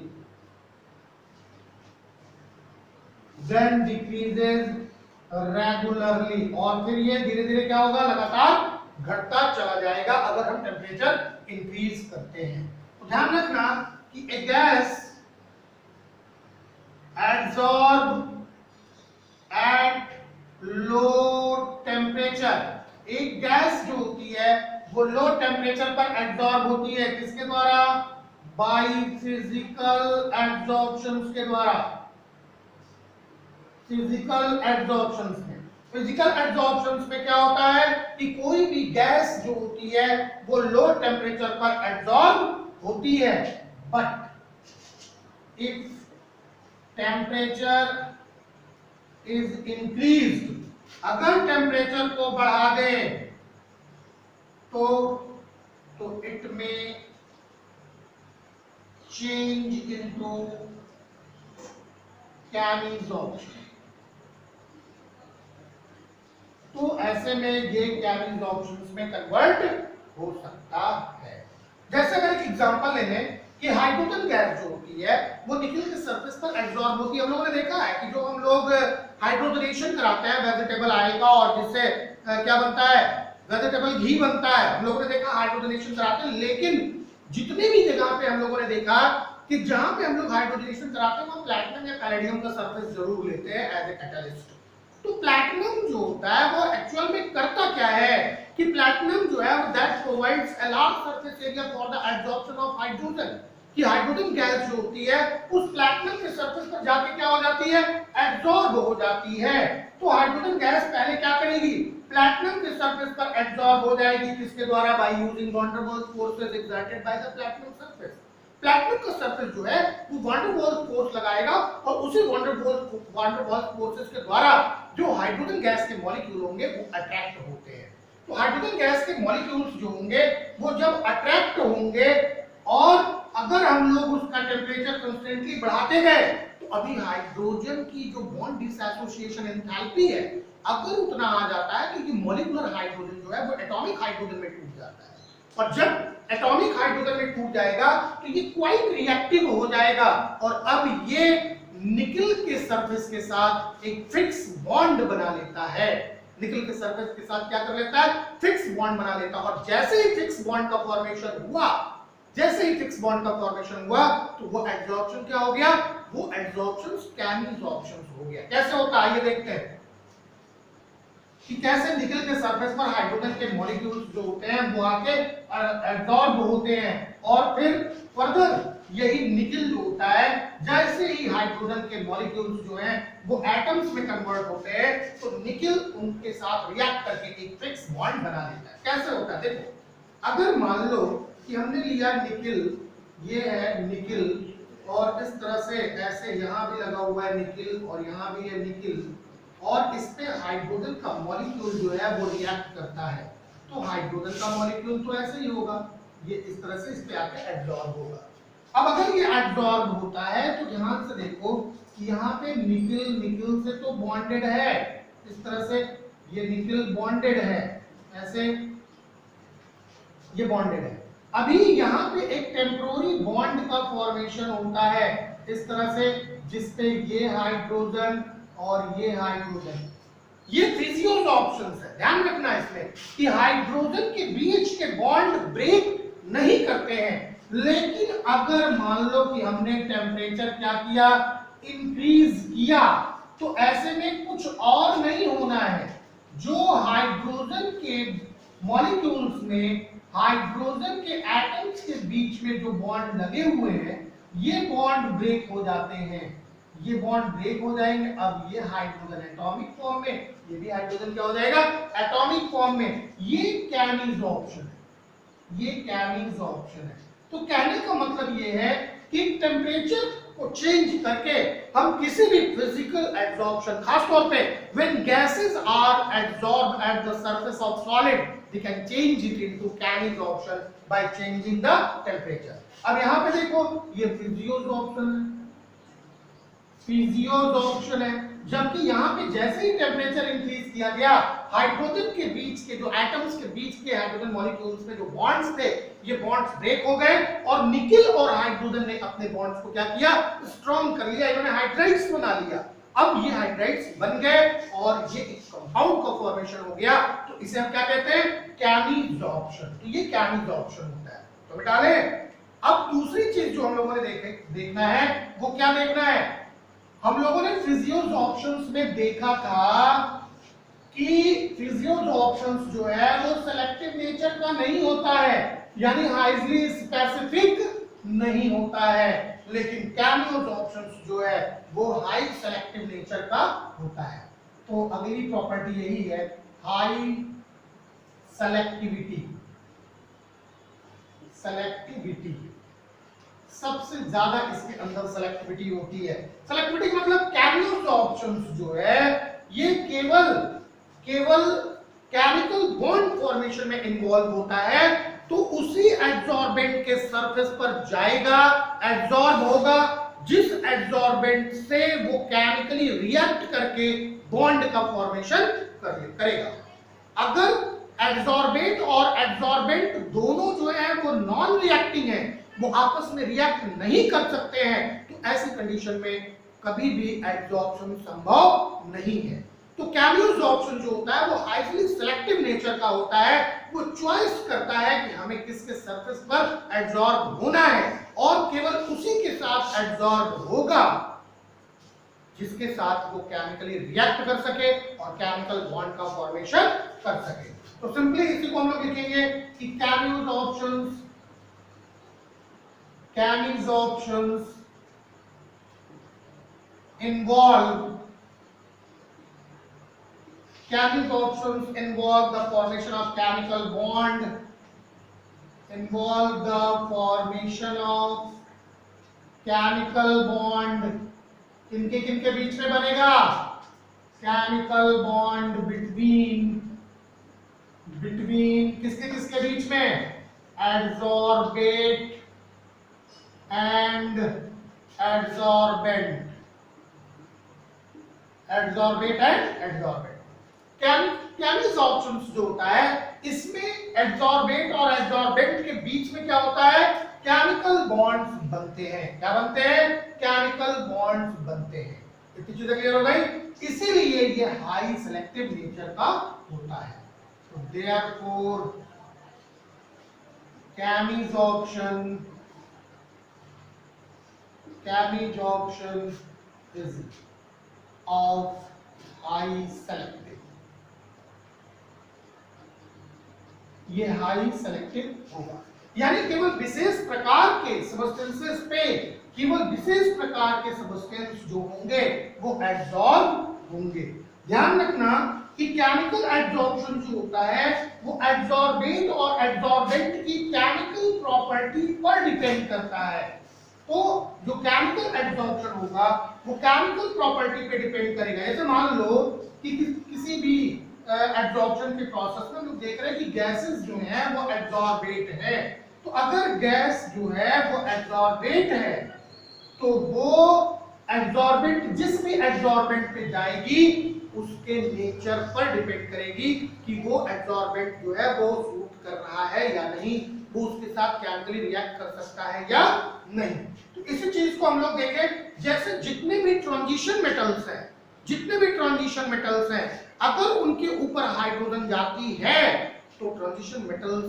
और फिर ये धीरे धीरे क्या होगा? लगातार घटता चला जाएगा अगर हम टेम्परेचर इंक्रीज करते हैं। तो ध्यान रखना कि a gas absorb at low temperature, एक गैस जो होती है वो लो टेम्परेचर पर एब्जॉर्ब होती है। किसके द्वारा? बाय फिजिकल एब्जॉर्प्शंस के द्वारा। फिजिकल एब्जॉर्प्शंस में क्या होता है कि कोई भी गैस जो होती है वो लो टेम्परेचर पर एब्जॉर्ब होती है, but if temperature is increased, अगर टेम्परेचर को बढ़ा दें तो इट में चेंज इनटू केमिसॉर्प्शन। तो ऐसे में ये केमिसॉर्प्शंस में कन्वर्ट हो सकता है। जैसे अगर एक एग्जांपल ले लें कि हाइड्रोजन गैस जो होती है वो निकल के सरफेस पर एब्जॉर्ब होती है। हम लोगों ने देखा है कि जो हम लोग हाइड्रोजनेशन कराते हैं वेजिटेबल ऑयल का, और जिससे क्या बनता है? वेजिटेबल घी बनता है। हम लोगों ने देखा हाइड्रोजनेशन कराते हैं, लेकिन जितनी भी जगह पे हम लोगों ने देखा कि जहां पे हम लोग हाइड्रोजनेशन कराते हैं वहां प्लैटिनम या पैलेडियम का सरफेस जरूर लेते हैं एज ए कैटलिस्ट। तो प्लैटिनम जो होता है वो एक्चुअल में करता क्या है कि प्लैटिनम जो है वो that provides a large surface area for the absorption of hydrogen, कि हाइड्रोजन गैस जो होती है उस प्लैटिनम के सरफेस पर जाके क्या हो जाती है? एब्जॉर्ब हो जाती है। तो हाइड्रोजन गैस पहले क्या करेगी? प्लैटिनम के सरफेस पर एब्जॉर्ब हो जाएगी। किसके द्वारा? By using van der Waals forces exerted by the platinum surface. Platinum का सरफेस जो है वो वैन डर वाल्स फोर्स लगाएगा, और उसी वैन डर वाल्स फोर्सेस के द्वारा जो हाइड्रोजन गैस के मॉलिक्यूल होंगे वो अट्रैक्ट होते हैं। तो हाइड्रोजन गैस के मॉलिक्यूल्स जो होंगे वो जब अट्रैक्ट होंगे, और अगर हम लोग उसका टेम्परेचर कांस्टेंटली बढ़ाते गए तो अभी हाइड्रोजन की जो बॉन्ड डिसएसोसिएशन एंथैल्पी है अगर उतना आ जाता है कि मॉलिक्यूलर हाइड्रोजन जो है वो एटॉमिक हाइड्रोजन में टूट जाता है, और जब एटॉमिक हाइड्रोजन में टूट जाएगा तो ये क्वाइट रिएक्टिव हो जाएगा, और अब ये निकल के सरफेस के साथ एक फिक्स बॉन्ड बना लेता है। निकल के सरफेस के साथ क्या कर लेता है? फिक्स बॉन्ड बना लेता है। और जैसे ही फिक्स बॉन्ड का फॉर्मेशन हुआ तो वो एब्जॉर्प्शन क्या हो गया? वो एब्जॉर्प्शन केमिसॉर्प्शन हो गया। कैसे होता है ये देखते हैं कि कैसे निकल के सरफेस पर हाइड्रोजन के मॉलिक्यूल्स जो होते हैं वो आके एब्जॉर्ब होते हैं, और फिर फर्दर यही निकल जो होता है जैसे ही हाइड्रोजन के मॉलिक्यूल्स जो हैं वो एटम्स में कन्वर्ट होते हैं तो निकल उनके साथ रिएक्ट करके एक फिक्स बॉन्ड बना लेता है। कैसे होता है? देखो, अगर मान लो कि हमने लिया निकल, ये है निकल, और इस तरह से ऐसे यहाँ भी लगा हुआ है निकल और यहाँ भी है निकल, और इस पे हाइड्रोजन का मॉलिक्यूल जो है वो रिएक्ट करता है। तो हाइड्रोजन का मॉलिक्यूल तो ऐसे ही होगा, ये इस तरह से इस पे आके एब्जॉर्ब होगा। अब अगर ये एब्जॉर्ब होता है तो ध्यान से देखो कि यहाँ पे निकल से तो बॉन्डेड है, इस तरह से ये निकल बॉन्डेड है, ऐसे ये बॉन्डेड है। अभी यहाँ पे एक टेम्पोररी बॉन्ड का फॉर्मेशन होता है इस तरह से, जिसपे ये हाइड्रोजन और ये हाइड्रोजन, ये फिजियोस ऑप्शंस है। ध्यान रखना इसमें कि हाइड्रोजन के बीच के बॉन्ड ब्रेक नहीं करते हैं, लेकिन अगर मान लो कि हमने टेम्परेचर क्या किया? इंक्रीज किया तो ऐसे में कुछ और नहीं होना है, जो हाइड्रोजन के मॉलिक्यूल्स में हाइड्रोजन के एटम्स के बीच में जो बॉन्ड लगे हुए हैं ये बॉन्ड ब्रेक हो जाते हैं, ये बॉन्ड ब्रेक हो जाएंगे। अब ये हाइड्रोजन एटॉमिक फॉर्म में, ये भी हाइड्रोजन क्या हो जाएगा, एटॉमिक फॉर्म में। ये कैमीज ऑप्शन है, ये कैमीज ऑप्शन है। तो कहने का मतलब ये है कि टेम्परेचर को चेंज करके हम किसी भी फिजिकल एब्जॉर्प्शन, खास तौर पे when gases are absorbed at the surface of solid, they can change it into chemisorption by changing the temperature. अब यहां पे देखो ये फिजियोज ऑप्शन है, फिजियोज ऑप्शन है, जबकि यहाँ पे जैसे ही टेम्परेचर इंक्रीज किया गया हाइड्रोजन के बीच के जो एटम्स के बीच के हाइड्रोजन मॉलिक्यूल्स में जो बॉन्ड्स थे ये बॉन्ड्स ब्रेक हो गए और निकिल और हाइड्रोजन ने अपने बॉन्ड्स को क्या किया, स्ट्रॉन्ग कर लिया, इन्होंने हाइड्राइड्स बना लिया। अब ये हाइड्राइड्स बन गए और ये एक कंपाउंड का फॉर्मेशन हो गया, तो इसे हम क्या कहते हैं, कैमीज ऑप्शन। तो ये कैमीज ऑप्शन होता है। तो बेटा ले अब दूसरी चीज जो हम लोगों ने देखना है वो क्या देखना है, हम लोगों ने फिजियोज ऑप्शंस में देखा था कि फिजियोज ऑप्शंस जो है वो सेलेक्टिव नेचर का नहीं होता है, यानी हाईली स्पेसिफिक नहीं होता है, लेकिन कैमियोज ऑप्शंस जो है वो हाई सेलेक्टिव नेचर का होता है। तो अगली प्रॉपर्टी यही है, हाई सेलेक्टिविटी। सेलेक्टिविटी सबसे ज्यादा इसके अंदर सेलेक्टिविटी होती है। सेलेक्टिविटी मतलब कैमियोज ऑप्शंस जो है ये केवल केमिकल बॉन्ड फॉर्मेशन में इन्वॉल्व होता है, तो उसी एड्सॉर्बेंट के सरफेस पर जाएगा, एड्सॉर्ब होगा, जिस एड्सॉर्बेंट से वो केमिकली रिएक्ट करके बॉन्ड का फॉर्मेशन करेगा। अगर एड्सॉर्बेंट और एड्सॉर्बेंट दोनों जो है वो नॉन रिएक्टिंग है, वो आपस में रिएक्ट नहीं कर सकते हैं, तो ऐसी कंडीशन में कभी भी एड्सॉर्प्शन संभव नहीं है। तो कैमियोज ऑप्शन जो होता है वो हाईली सिलेक्टिव नेचर का होता है, वो चॉइस करता है कि हमें किसके सरफेस पर एड्सॉर्ब होना है और केवल उसी के साथ एड्सॉर्ब होगा जिसके साथ वो केमिकली रिएक्ट कर सके और केमिकल बॉन्ड का फॉर्मेशन कर सके। तो सिंपली इसी को हम लोग लिखेंगे कि cameos options involve the formation of chemical bond, किनके किनके बीच में बनेगा, केमिकल बॉन्ड बिटवीन किसके किसके बीच में, adsorbate and adsorbent. Cameos options जो होता है इसमें एड्सॉर्बेट और एड्सॉर्बेंट के बीच में क्या होता है, केमिकल बॉन्ड्स बनते हैं। क्या बनते हैं, केमिकल बॉन्ड्स बनते हैं। इतनी चीजें क्लियर हो गई, इसीलिए ये हाई सेलेक्टिव नेचर का होता है। तो therefore cameos option is of high selective, ये हाई सेलेक्टिव होगा, यानी केवल विशेष प्रकार के सब्सटेंसेस पे केवल विशेष प्रकार के सब्सटेंस जो होंगे वो एड्सॉर्ब होंगे। ध्यान रखना कि केमिकल एड्सॉर्प्शन जो होता है वो एड्सॉर्बेंट और एड्सॉर्बेंट की केमिकल प्रॉपर्टी पर डिपेंड करता है। तो जो केमिकल एड्सॉर्प्शन होगा वो केमिकल प्रॉपर्टी पे डिपेंड करेगा। जैसे मान लो कि किसी भी एड्सॉर्प्शन के प्रोसेस में हम लोग देख रहे हैं कि गैसेस जो हैं वो एड्सॉर्बेट है, तो अगर गैस जो है वो एड्सॉर्बेट है तो वो एड्सॉर्बेंट जिस भी एड्सॉर्बेंट पे जाएगी उसके नेचर पर डिपेंड करेगी कि वो एड्सॉर्बेंट जो है वो सूट कर रहा है या नहीं, वो उसके साथ केमिकली रिएक्ट कर सकता है या नहीं। तो इसी चीज को हम लोग देखें, जैसे जितने भी ट्रांजिशन मेटल्स हैं अगर उनके ऊपर हाइड्रोजन जाती है तो ट्रांजिशन मेटल्स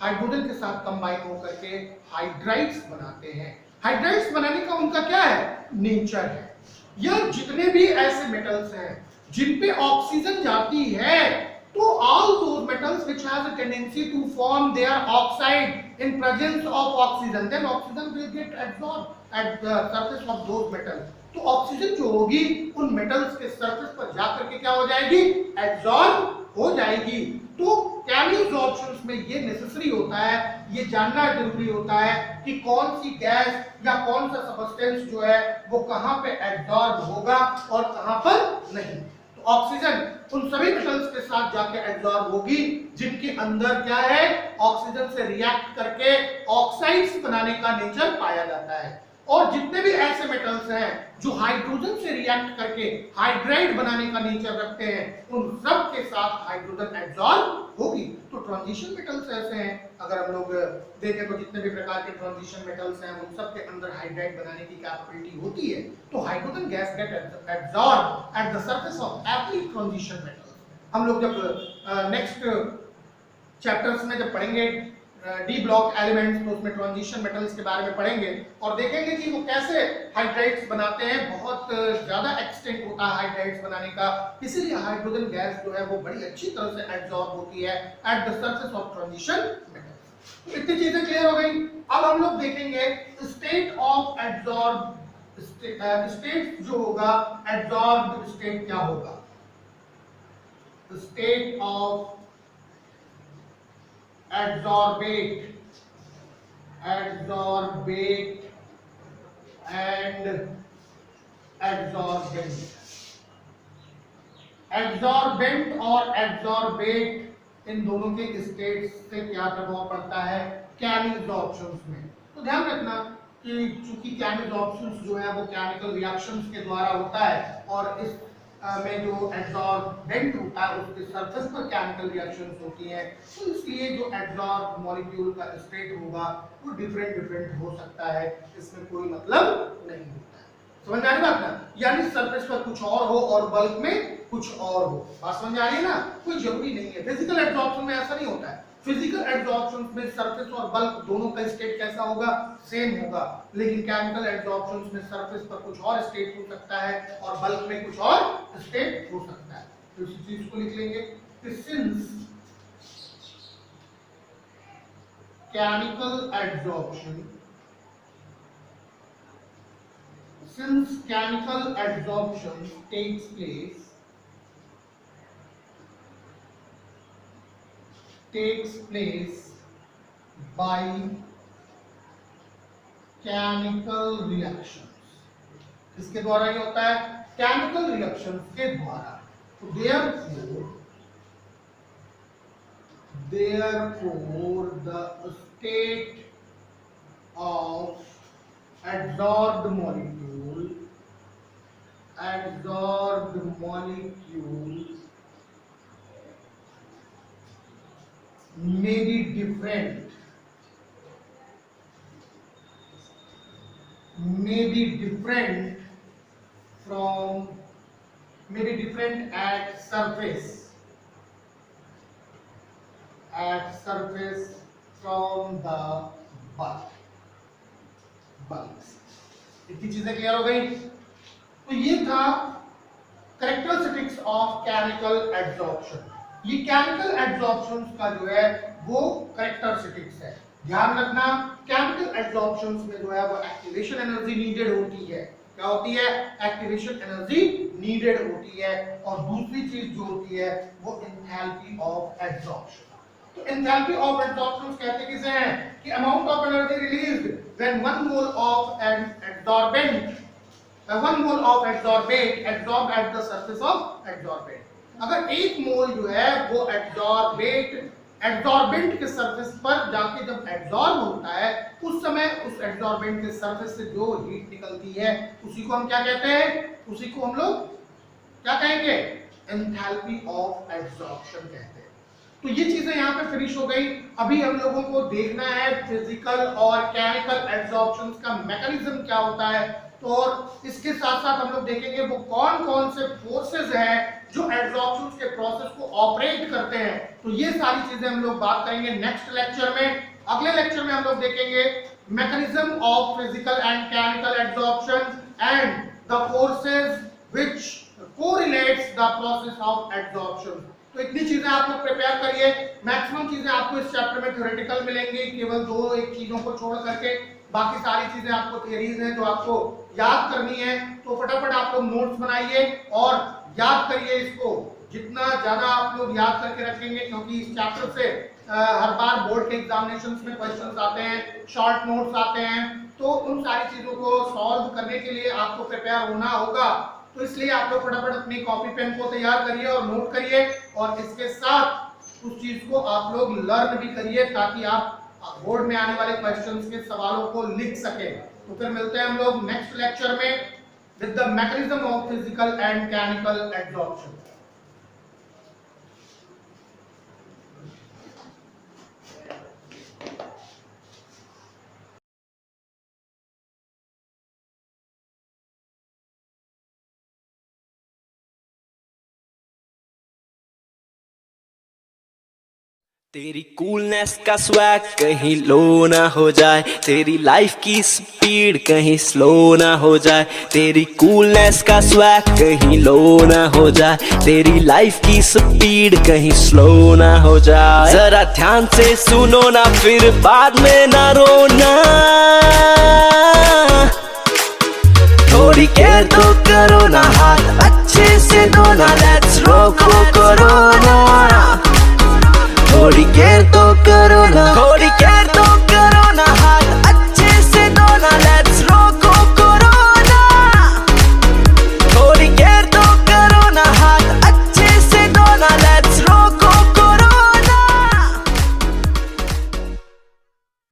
हाइड्रोजन के साथ कंबाइन होकर के हाइड्राइड्स बनाते हैं। हाइड्राइड्स बनाने का उनका क्या है, नेचर है। यह जितने भी ऐसे मेटल्स हैं जिन पे ऑक्सीजन जाती है, तो all those metals which has a tendency to form their oxide in presence of oxygen, then oxygen will get absorbed at the surface of those metals. तो ऑक्सीजन जो होगी उन मेटल्स के सरफेस पर जाकर के क्या हो जाएगी, एब्जॉर्ब हो जाएगी। तो केमियोसॉर्प्शंस में ये नेसेसरी होता है, ये जानना जरूरी होता है कि कौन सी गैस या कौन सा सब्सटेंस जो है वो कहां पे एब्जॉर्ब होगा और कहां पर नहीं। तो ऑक्सीजन उन सभी मेटल्स के साथ जाके एब्जॉर्ब होगी जिनके अंदर क्या है, ऑक्सीजन से रिएक्ट करके ऑक्साइड्स बनाने का नेचर पाया जाता है। और जितने भी ऐसे मेटल्स हैं जो हाइड्रोजन से रिएक्ट करके हाइड्राइड बनाने का नेचर रखते हैं, उन सब के साथ हाइड्रोजन एब्जॉर्ब होगी। तो ट्रांजिशन मेटल्स ऐसे हैं, अगर हम लोग देखें तो जितने भी प्रकार के ट्रांजिशन मेटल्स हैं उन सब के अंदर हाइड्राइड बनाने की कैपेबिलिटी होती है। तो hydrogen gas get absorb at the surface of every transition metal. हम लोग जब नेक्स्ट चैप्टर्स में जब पढ़ेंगे डी ब्लॉक एलिमेंट्स, तो उसमें ट्रांजिशन मेटल्स के बारे में पढ़ेंगे और देखेंगे कि वो कैसे हाइड्राइड्स बनाते हैं। बहुत ज्यादा एक्सटेंट होता है हाइड्राइड्स बनाने का, इसीलिए हाइड्रोजन गैस जो है वो बड़ी अच्छी तरह से एब्जॉर्ब होती है eight the surface of transition metals. तो इतनी चीजें क्लियर हो गई। अब हम लोग देखेंगे स्टेट ऑफ एब्जॉर्ब, स्टेट जो होगा एब्जॉर्ब स्टेट क्या होगा। State of adsorbate and adsorbent। Absorbent और एब्जॉर्बेट इन दोनों के स्टेट से क्या प्रभाव पड़ता है केमियोसॉर्प्शंस में। तो ध्यान रखना कि चूंकि केमियोसॉर्प्शंस जो है वो केमिकल रिएक्शंस के द्वारा होता है और इस में जो एब्जॉर्बेंट होता है उसके सरफेस पर केमिकल रिएक्शंस होती हैं, तो इसलिए जो एब्जॉर्ब मॉलिक्यूल का स्टेट होगा वो डिफरेंट हो सकता है, इसमें कोई मतलब नहीं होता है। समझ आ रही बात ना, यानी सरफेस पर कुछ और हो और बल्क में कुछ और हो। बात समझ आ रही है ना, कोई जरूरी नहीं है। फिजिकल एब्जॉर्प्शन में ऐसा नहीं होता है। फिजिकल एब्जॉर्प्शन में सरफेस और बल्क दोनों का स्टेट कैसा होगा, सेम होगा। लेकिन केमिकल एब्जॉर्प्शन में सरफेस पर कुछ और स्टेट हो सकता है और बल्क में कुछ और स्टेट हो सकता है। तो इस चीज को लिख लेंगे कि since chemical absorption, since chemical adsorption takes place by chemical reactions, किसके द्वारा ये होता है, chemical reactions के द्वारा। तो therefore the state of adsorbed molecule may be different at surface from the bulk। इतनी चीजें क्लियर हो गई। तो ये था कैरेक्टरिस्टिक्स ऑफ केमिकल एब्जॉर्प्शन। ये केमिकल एब्जॉर्प्शन का जो है वो कैरेक्टरिस्टिक्स है। ध्यान रखना, केमिकल एब्जॉर्प्शन में जो है वो एक्टिवेशन एनर्जी नीडेड होती है। क्या होती है, एक्टिवेशन एनर्जी नीडेड होती है। और दूसरी चीज जो होती है वो एंथैल्पी ऑफ एब्जॉर्प्शन। तो एंथैल्पी ऑफ एब्जॉर्प्शन कहते किसे हैं कि amount of energy released when 1 mole of adsorbent, 1 mole of adsorbate absorb at the surface of adsorbent. अगर 1 मोल जो है वो एडसॉर्बेंट के सरफेस पर जाके जब एब्जॉर्ब होता है, उस समय उस एडसॉर्बेंट के सरफेस से जो हीट निकलती है उसी को हम क्या कहते हैं, उसी को हम लोग क्या कहेंगे, एंथैल्पी ऑफ एब्जॉर्प्शन कहते हैं। तो ये चीजें यहाँ पे फिनिश हो गई। अभी हम लोगों को देखना है फिजिकल और केमिकल एब्जॉर्प्शन का मैकेनिज्म क्या होता है। तो और इसके साथ साथ हम लोग देखेंगे वो कौन कौन से फोर्सेस हैं जो एब्जॉर्प्शन के प्रोसेस को ऑपरेट करते हैं। तो ये सारी चीजें हम लोग बात करेंगे नेक्स्ट लेक्चर में। अगले लेक्चर में हम लोग देखेंगे mechanism of physical and chemical absorption and the forces which correlates the process of absorption. तो इतनी चीजें आप लोग प्रिपेयर करिए। मैक्सिमम चीजें आपको इस चैप्टर में थ्योरेटिकल मिलेंगी, केवल दो एक चीजों को छोड़ करके बाकी सारी चीजें आपको थियरीज हैं जो आपको याद करनी है। तो फटाफट आप लोग नोट्स बनाइए और याद करिए इसको। जितना ज्यादा आप लोग याद करके रखेंगे, क्योंकि इस चैप्टर से हर बार बोर्ड के एग्जामिनेशंस में क्वेश्चंस आते हैं, शॉर्ट नोट्स आते हैं, तो उन सारी चीजों को सॉल्व करने के लिए आपको प्रिपेयर होना होगा। तो इसलिए आप लोग फटाफट अपनी कॉपी पेन को तैयार करिए और नोट करिए, और इसके साथ उस चीज को आप लोग लर्न भी करिए ताकि आप बोर्ड में आने वाले क्वेश्चंस के सवालों को लिख सके। तो फिर मिलते हैं हम लोग नेक्स्ट लेक्चर में with the mechanism of physical and chemical absorption. तेरी कूलनेस का स्वैग कहीं लो ना हो जाए, तेरी लाइफ की स्पीड कहीं स्लो ना हो जाए, तेरी कूलनेस का स्वैग कहीं लो ना हो जाए, तेरी लाइफ की स्पीड कहीं स्लो ना हो जाए। जरा ध्यान से सुनो ना, फिर बाद में ना रोना, थोड़ी केयर तो करो ना, हाथ अच्छे से धोना, लेट्स रोको कोरोना, थोड़ी केयर तो करो ना, थोड़ी केयर